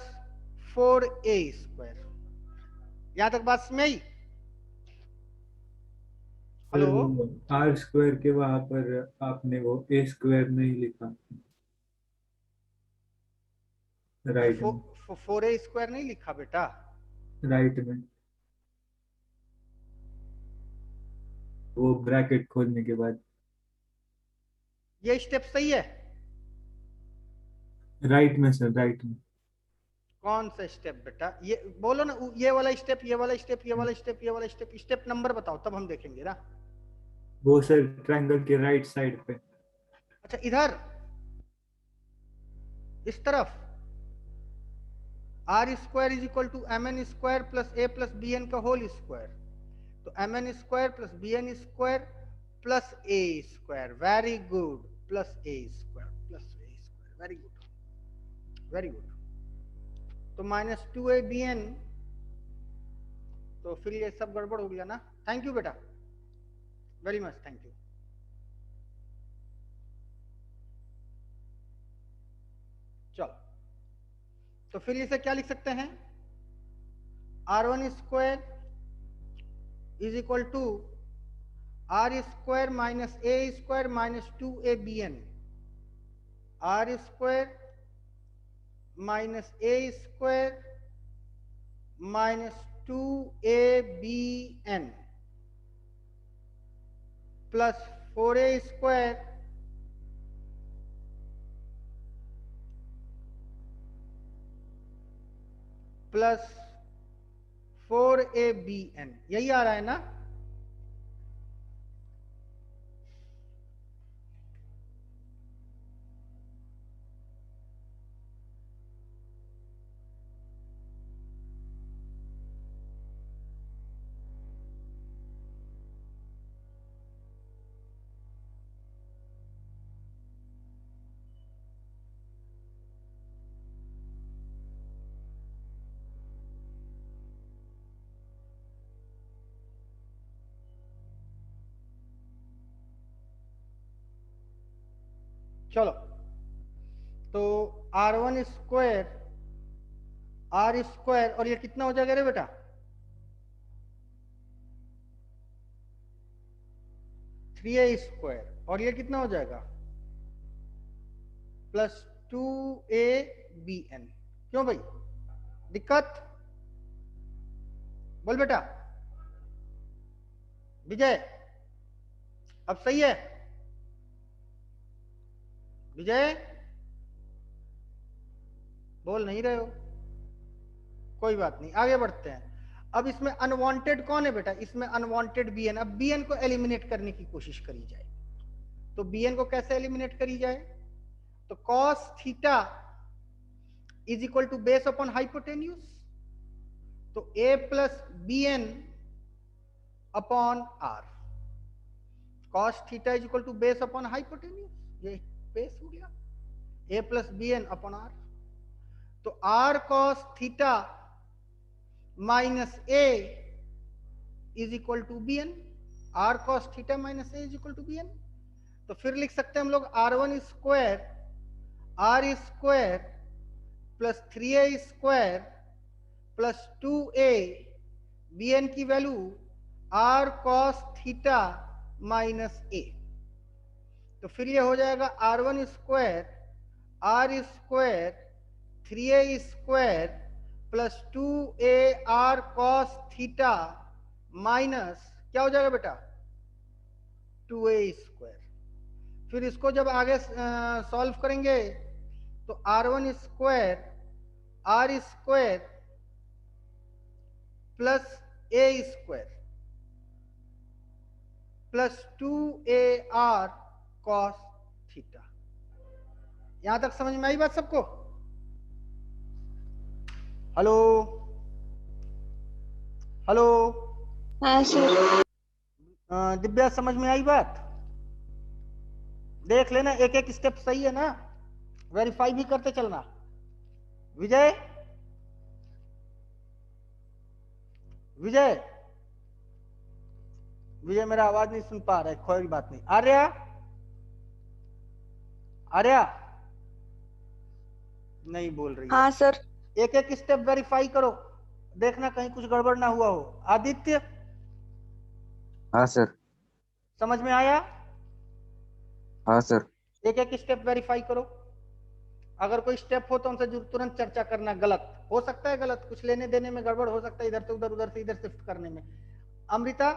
4A square. यहां तक बात समझ आई? हेलो, R स्क्वायर के वहां पर आपने वो A स्क्वायर नहीं लिखा, राइट में, 4A स्क्वायर नहीं लिखा बेटा? राइट में वो ब्रैकेट खोलने के बाद। ये स्टेप सही है? राइट में सर, राइट में। कौन सा स्टेप बेटा? ये बोलो ना, ये वाला स्टेप, ये वाला स्टेप, ये वाला स्टेप, ये वाला स्टेप, स्टेप नंबर बताओ तब हम देखेंगे ना। वो सर ट्रायंगल के राइट साइड पे। अच्छा, इधर इस तरफ R square is equal to MN square plus A plus BN का होल स्क्वायर। तो MN square plus BN square plus A square, very good, plus A square, plus A square, very good very good. तो -2abn, तो फिर ये सब गड़बड़ हो गया ना। थैंक यू बेटा, वेरी मच, थैंक यू। चलो, तो फिर इसे क्या लिख सकते हैं, r1 square is equal to r square minus a square minus 2abn, r square minus a square minus 2abn plus 4a square plus 4abn, यही आ रहा है ना। चलो, तो r1 स्क्वायर r स्क्वायर, और ये कितना हो जाएगा रे बेटा, 3a स्क्वायर, और ये कितना हो जाएगा, प्लस 2abn। क्यों भाई, दिक्कत, बोल बेटा विजय, अब सही है विजय, बोल नहीं रहे हो, कोई बात नहीं, आगे बढ़ते हैं। अब इसमें अनवांटेड कौन है बेटा, इसमें अनवांटेड bn। अब bn को एलिमिनेट करने की कोशिश करी जाए, तो bn को कैसे एलिमिनेट करी जाए, तो cos theta is equal to base upon hypotenuse, तो a plus bn upon r, cos theta is equal to base upon hypotenuse, ये बेस हो गया, a plus bn upon r। तो r cos theta minus a is equal to bn, r cos theta minus a is equal to bn। तो फिर लिख सकते हैं हम लोग r1 square r square plus 3a square plus 2a, bn की value r cos theta minus a। तो फिर ये हो जाएगा r1 square r square 3a square plus 2ar cos theta minus क्या हो जाएगा बेटा, 2a स्क्वायर। फिर इसको जब आगे सॉल्व करेंगे तो r1 square r square plus a square plus 2ar cos theta. यहां तक समझ में आई बात सबको, हेलो हेलो, हाँ सर। दिव्या समझ में आई बात, देख लेना एक एक स्टेप सही है ना, वेरीफाई भी करते चलना। विजय विजय विजय मेरा आवाज नहीं सुन पा रहा है, कोई बात नहीं। आर्या आर्या नहीं बोल रही हाँ सर। एक एक स्टेप वेरीफाई करो, देखना कहीं कुछ गड़बड़ ना हुआ हो। आदित्य हाँ सर। समझ में आया, हाँ सर। एक एक स्टेप वेरीफाई करो, अगर कोई स्टेप हो तो हमसे तुरंत चर्चा करना, गलत हो सकता है, गलत कुछ लेने देने में गड़बड़ हो सकता है, इधर से उधर उधर से इधर शिफ्ट करने में। अमृता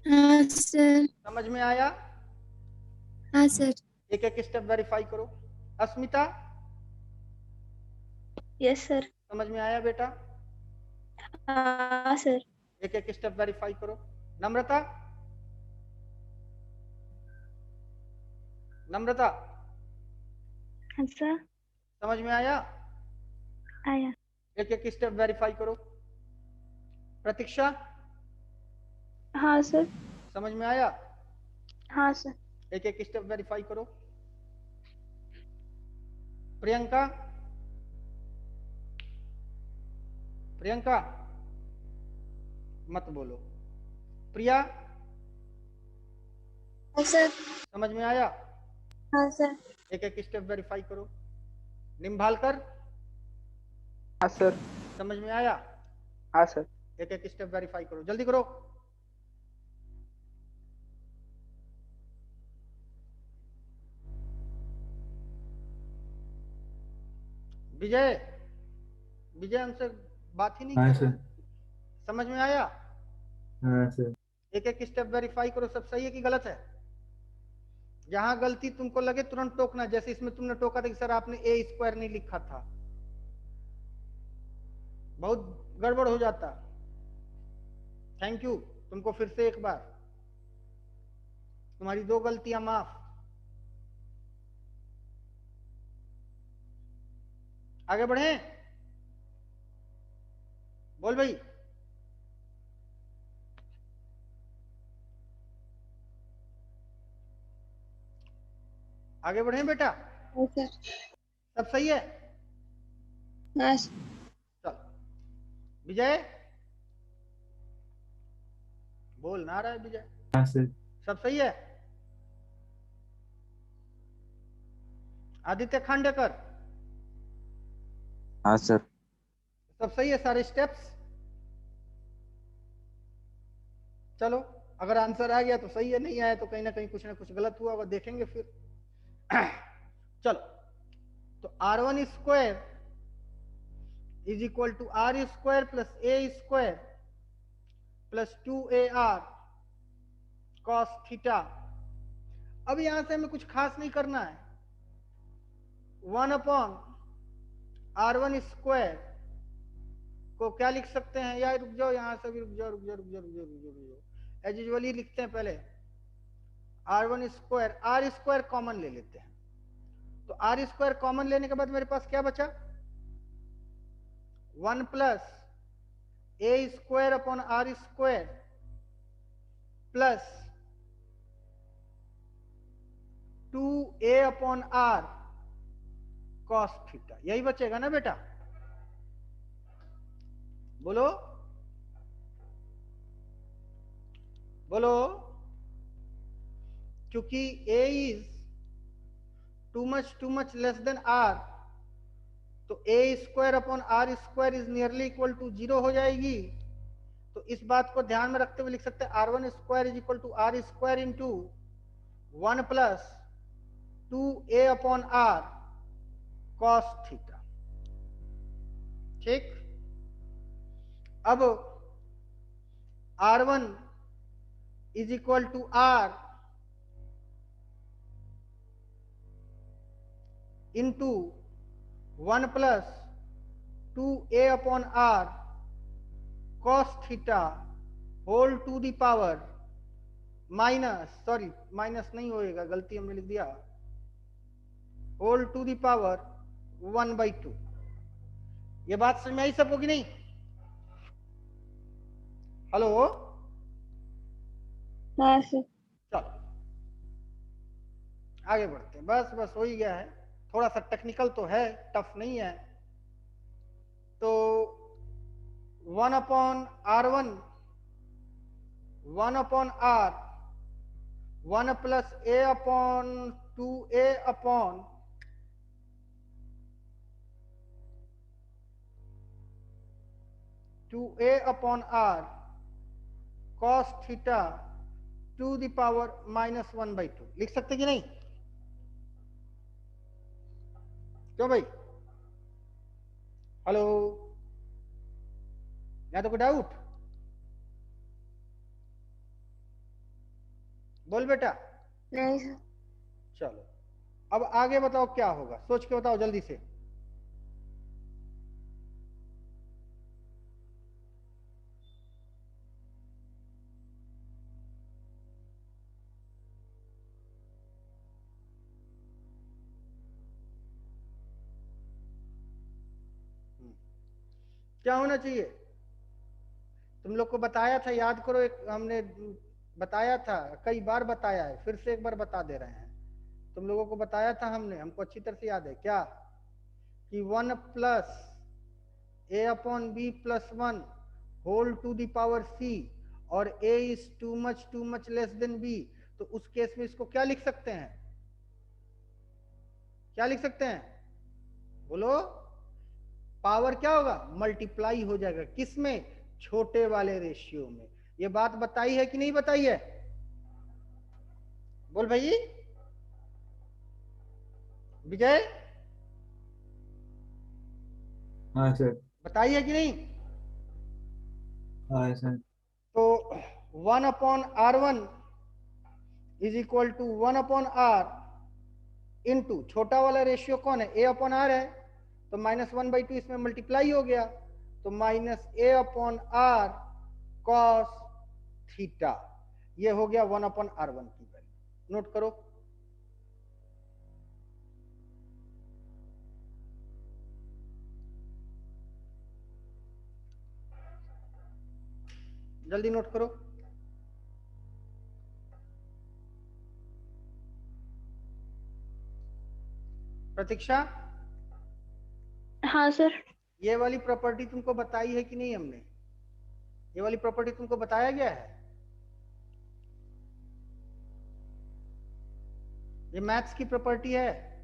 हाँ सर। समझ में आया, हाँ सर। एक एक स्टेप वेरीफाई करो। अस्मिता यस सर। समझ में आया बेटा, हाँ सर। एक एक स्टेप वेरीफाई करो। नम्रता नम्रता हाँ सर। समझ में आया, आया। एक एक स्टेप वेरीफाई करो। प्रतीक्षा हाँ सर। समझ में आया? हाँ सर। एक एक स्टेप वेरीफाई करो। प्रियंका, प्रियंका मत बोलो। प्रिया, हाँ सर। समझ में आया? हाँ सर। एक एक स्टेप वेरीफाई करो। निम्भालकर, हाँ सर। समझ में आया? हाँ सर। एक एक स्टेप वेरीफाई करो, जल्दी करो। विजय, विजय हमसे बात ही नहीं हाँ कर रहा सर। है। समझ में आया? हाँ सर। एक एक स्टेप वेरीफाई करो, सब सही है कि गलत है? जहां गलती तुमको लगे तुरंत टोकना। जैसे इसमें तुमने टोका था कि सर आपने ए स्क्वायर नहीं लिखा था, बहुत गड़बड़ हो जाता। थैंक यू, तुमको फिर से एक बार, तुम्हारी 2 गलतियां माफ। आगे बढ़े, बोल भाई। आगे बढ़े बेटा, हाँ सर। सब सही है? हाँ सर। चल विजय, बोल ना रहा है विजय। हाँ सर। सब सही है? आदित्य खांडेकर, हाँ सर। सब सही है सारे स्टेप्स? चलो, अगर आंसर आ गया तो सही है, नहीं आया तो कहीं ना कुछ गलत हुआ होगा, देखेंगे फिर। चलो, तो R1 square is equal to R square plus A square plus 2AR cos theta. अब यहां से हमें कुछ खास नहीं करना है। 1/R1 स्क्वायर को क्या लिख सकते हैं? यार रुक जाओ, यहां से भी रुक जाओ, रुक जाओ, रुक जाओ, रुक जाओ, रुक जाओ, रुक जाओ। एज यूजुअली लिखते हैं पहले R1 square, R square common ले लेते हैं। तो R स्क्वायर कॉमन लेने के बाद मेरे पास क्या बचा? 1 plus A square upon R square plus 2A upon R cos theta. यही बचेगा ना बेटा? बोलो बोलो। क्योंकि A is too much less than R, तो A square upon R square is nearly equal to 0 हो जाएगी। तो इस बात को ध्यान में रखते हुए लिख सकते हैं R1 square is equal to R square into 1 plus 2A upon R cos theta. ठीक, अब R1 is equal to R into 1 plus 2A upon R cos theta whole to the power minus, sorry minus नहीं होएगा, गलती हमने लिख दिया, whole to the power 1/2। ये बात समझ में आई सबको कि नहीं? हेलो, हाँ सर। चलो आगे बढ़ते हैं। बस बस हो ही गया है, थोड़ा सा टेक्निकल तो है, टफ नहीं है। तो 1/R1 1/R 1 plus A upon 2A upon 2A upon R cos theta two the power -1/2 लिख सकते कि नहीं? क्यों भाई? हेलो, या तो कोई डाउट? बोल बेटा। नहीं सर। चलो, अब आगे बताओ क्या होगा, सोच के बताओ जल्दी से। क्या होना चाहिए? तुम लोग को बताया था, याद करो, एक हमने बताया था, कई बार बताया है, फिर से एक बार बता दे रहे हैं। तुम लोगों को बताया था हमने, हमको अच्छी तरह से याद है क्या, कि 1 plus a upon b plus 1 whole to the power c और a is too much less than b, तो उस केस में इसको क्या लिख सकते हैं, क्या लिख सकते हैं, बोलो। पावर क्या होगा, मल्टीप्लाई हो जाएगा, किस में, छोटे वाले रेशियो में। ये बात बताई है कि नहीं बताई है, बोल भाई विजय, हाँ सर। बताई है कि नहीं। हाँ सर। तो 1 upon R1 is equal to 1 upon R into छोटा वाला रेशियो कौन है, a अपॉन R है, तो -1/2 इसमें मल्टीप्लाई हो गया, तो -a upon R cos theta, ये हो गया 1 अपॉन R1 की वैल्यू। नोट करो, जल्दी नोट करो। प्रतीक्षा, हाँ सर। ये वाली प्रॉपर्टी तुमको बताई है कि नहीं हमने, ये वाली प्रॉपर्टी तुमको बताया गया है, ये मैथ्स की प्रॉपर्टी है,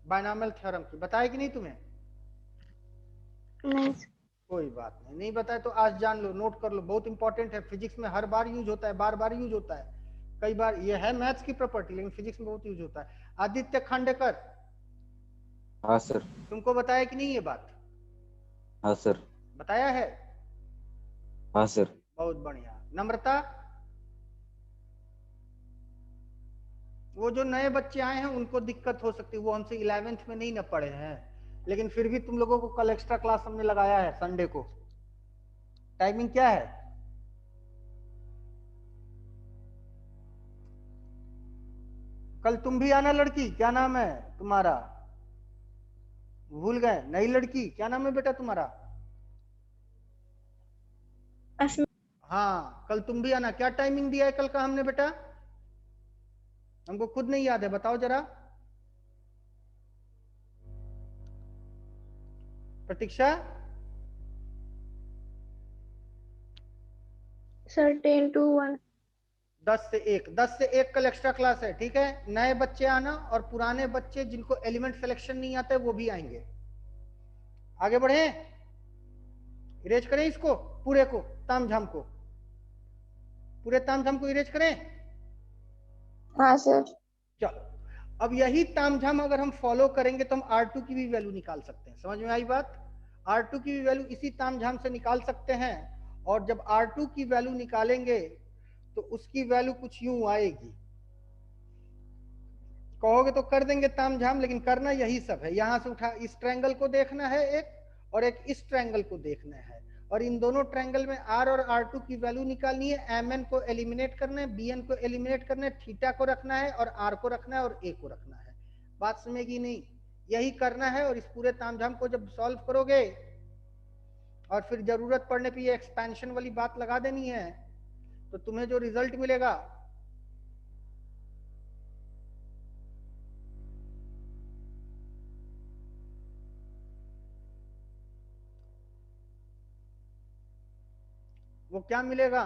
बायनॉमियल थ्योरम की, बताया कि नहीं तुम्हें। नहीं सर। कोई बात नहीं, नहीं बताए तो आज जान लो, नोट कर लो, बहुत इंपॉर्टेंट है, फिजिक्स में हर बार यूज होता है, बार बार यूज होता है, कई बार, ये है मैथ्स की प्रॉपर्टी लेकिन फिजिक्स में बहुत यूज होता है। आदित्य खांडेकर, हाँ सर। तुमको बताया कि नहीं ये बात, हाँ सर। बताया है, हाँ सर। बहुत बढ़िया। नम्रता, वो जो नए बच्चे आए हैं उनको दिक्कत हो सकती है, वो हमसे 11th में नहीं न पढ़े हैं, लेकिन फिर भी तुम लोगों को कल एक्स्ट्रा क्लास हमने लगाया है संडे को। टाइमिंग क्या है, कल तुम भी आना लड़की, क्या नाम है तुम्हारा, भूल गए, नई लड़की, क्या नाम है बेटा तुम्हारा। हाँ कल तुम भी आना, क्या टाइमिंग दिया है कल का हमने बेटा, हमको खुद नहीं याद है, बताओ जरा। प्रतीक्षा, सर 10 to 1। 10 से 1 कल एक्स्ट्रा क्लास है, ठीक है। नए बच्चे आना और पुराने बच्चे जिनको एलिमेंट सिलेक्शन नहीं आता है वो भी आएंगे। आगे बढ़े, इरेज करें इसको पूरे को, तामझाम को, पूरे तामझाम को इरेज करें। हाँ सर। चलो, अब यही तामझाम अगर हम फॉलो करेंगे तो हम R2 की भी वैल्यू निकाल सकते हैं, समझ में आई बात। R2 की भी वैल्यू इसी तामझाम से निकाल सकते हैं, और जब R2 की वैल्यू निकालेंगे तो उसकी वैल्यू कुछ यूं आएगी, कहोगे तो कर देंगे तामझाम, लेकिन करना यही सब है, यहां से उठा इस ट्रायंगल को देखना है एक, और एक इस ट्रायंगल को देखना है, और इन दोनों ट्रायंगल में R और R2 की वैल्यू निकालनी है, MN को एलिमिनेट करना है, BN को एलिमिनेट करना है, थीटा को रखना है, और R को रखना है, और A को रखना है। बात समझेगी नहीं, यही करना है। और इस पूरे तामझाम को जब सॉल्व करोगे और फिर जरूरत पड़ने पर ये एक्सपेंशन वाली बात लगा देनी है, तो तुम्हें जो रिजल्ट मिलेगा वो क्या मिलेगा,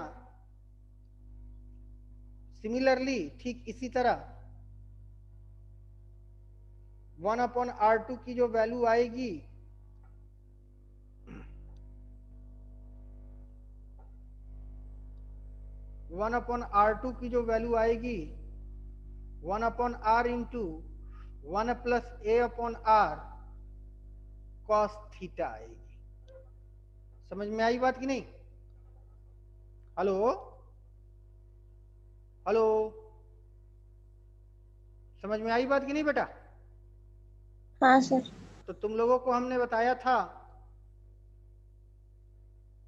सिमिलरली ठीक इसी तरह 1/R2 की जो वैल्यू आएगी, R2 की जो वैल्यू आएगी 1/R into 1 plus A/R cos theta आएगी। समझ में आई बात कि नहीं, हेलो हेलो, समझ में आई बात कि नहीं बेटा। हाँ सर। तो तुम लोगों को हमने बताया था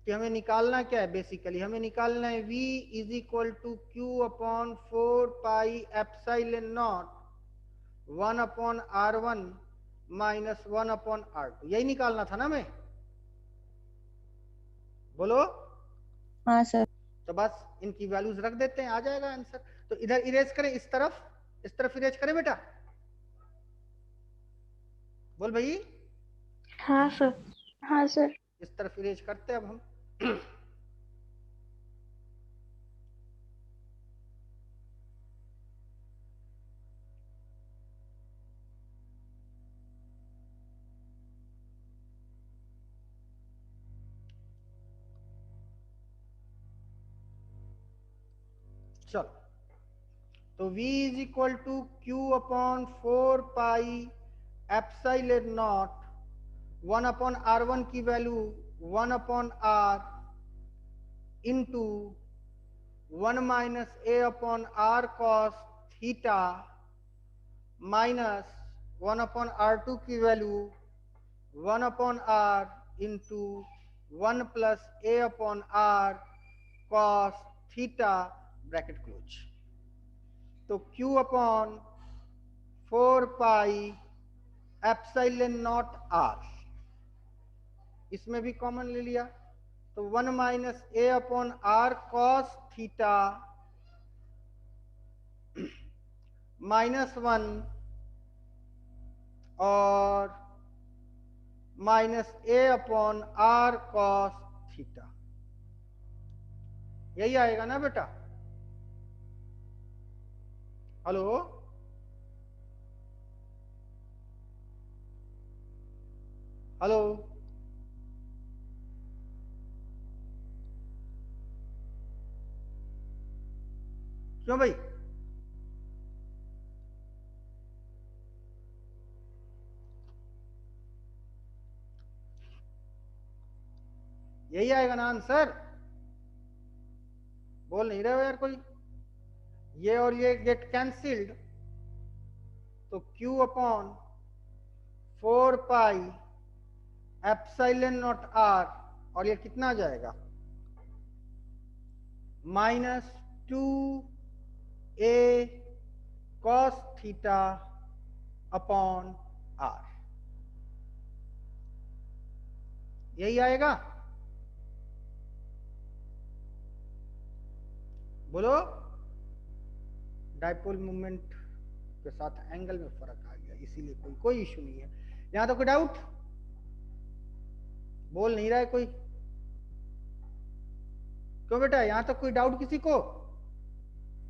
कि हमें निकालना क्या है, बेसिकली हमें निकालना है V is equal to Q/4πε0 1/R1 minus 1/R2, यही निकालना था ना हमें, बोलो। हाँ सर। तो बस इनकी वैल्यूज रख देते हैं, आ जाएगा आंसर। तो इधर इरेज करें, इस तरफ इरेज करें बेटा, बोल भाई। हाँ सर। हाँ सर। इस तरफ इरेज करते हैं अब हम। चलो, तो v is equal to q upon 4 pi epsilon naught 1 upon r1 की value 1 upon r into 1 minus a upon r cos theta minus 1 upon r2 की value 1 upon r into 1 plus a upon r cos theta bracket close. तो q upon 4 pi epsilon naught r, इसमें भी common ले लिया, तो 1 minus a upon r cos theta -1 और minus a upon r cos theta, यही आएगा ना बेटा? हेलो, हेलो, क्यों भाई? यही आएगा ना आंसर? बोल नहीं रहे हो यार कोई? ये और ये गेट कैंसिल्ड, तो q upon 4 pi epsilon naught r, और ये कितना आ जाएगा? -2a cos theta upon r, यही आएगा? बोलो। डाइपोल मूवमेंट के साथ एंगल में फर्क आ गया, इसीलिए कोई इश्यू नहीं है। यहां तो कोई डाउट? बोल नहीं रहा है कोई? क्यों बेटा, यहां तक कोई डाउट किसी को?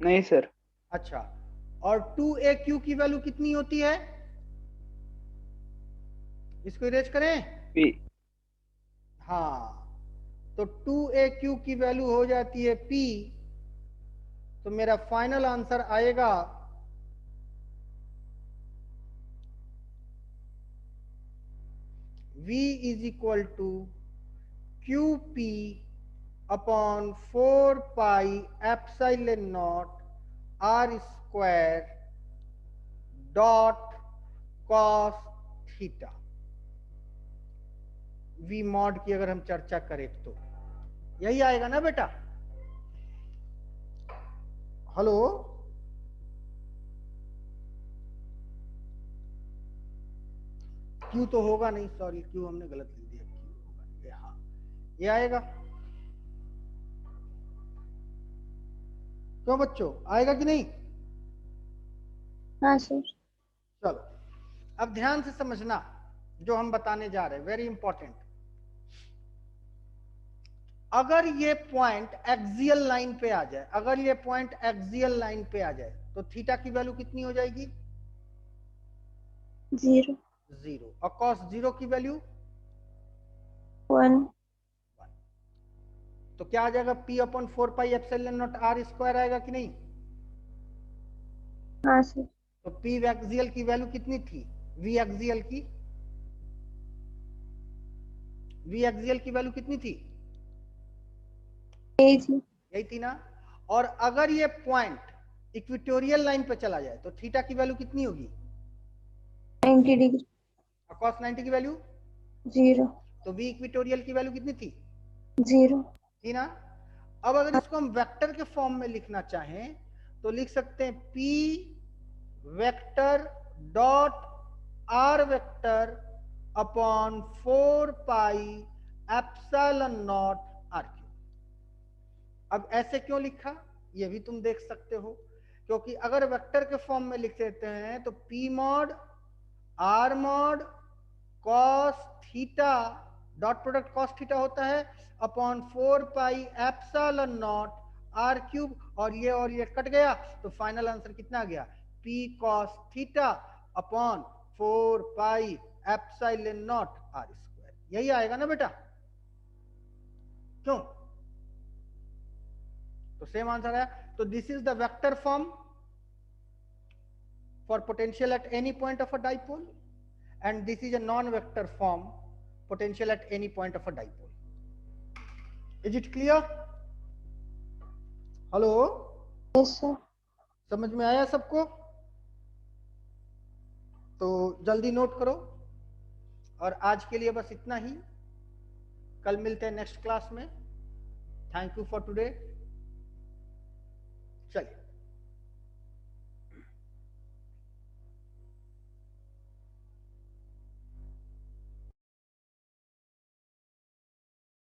नहीं सर। अच्छा, और 2aq की वैल्यू कितनी होती है? इसको इरेज करें। p। हाँ, तो 2aq की वैल्यू हो जाती है p, तो मेरा फाइनल आंसर आएगा v is equal to qp upon 4 pi epsilon naught r square dot cos theta. v mod की अगर हम चर्चा करें तो यही आएगा ना बेटा? हेलो, क्यू तो होगा नहीं, सॉरी क्यू हमने गलत लिख दिया, क्यू होगा ये, हाँ ये आएगा। क्यों बच्चों, आएगा कि नहीं? हाँ सर। चलो, अब ध्यान से समझना जो हम बताने जा रहे हैं, वेरी इंपॉर्टेंट। अगर ये पॉइंट एक्सियल लाइन पे आ जाए, अगर ये पॉइंट एक्सियल लाइन पे आ जाए, तो थीटा की वैल्यू कितनी हो जाएगी? 0 0। और कॉस 0 की वैल्यू 1 तो क्या आ जाएगा? p upon 4 pi epsilon naught r square आएगा कि नहीं? हाँ सर। तो p एक्सियल की वैल्यू कितनी थी? v एक्सियल की, v एक्सियल की वैल्यू कितनी थी? यही थी ना? और अगर ये पॉइंट इक्वेटोरियल लाइन पे चला जाए तो थीटा की वैल्यू कितनी होगी? 90 डिग्री। और cos 90 की वैल्यू 0 तो v इक्वेटोरियल की वैल्यू कितनी थी? 0 थी ना? अब अगर इसको हम वेक्टर के फॉर्म में लिखना चाहें तो लिख सकते हैं p vector dot r vector upon 4 pi epsilon naught r cube. अब ऐसे क्यों लिखा ये भी तुम देख सकते हो, क्योंकि अगर वेक्टर के फॉर्म में लिख देते हैं तो p mod r mod cos theta dot product cos theta होता है upon 4 pi epsilon naught r cube, और ये कट गया तो फाइनल आंसर कितना आ गया p cos theta upon 4 pi epsilon naught r square, यही आएगा ना बेटा, क्यों? तो सेम आंसर है। तो this is the vector form for potential at any point of a dipole and this is a non-vector form potential at any point of a dipole. Is it clear? Hello, yes sir. समझ में आया सबको? तो जल्दी note करो, और आज के लिए बस इतना ही, कल मिलते हैं नेक्स्ट क्लास में। Thank you for today. चलिए।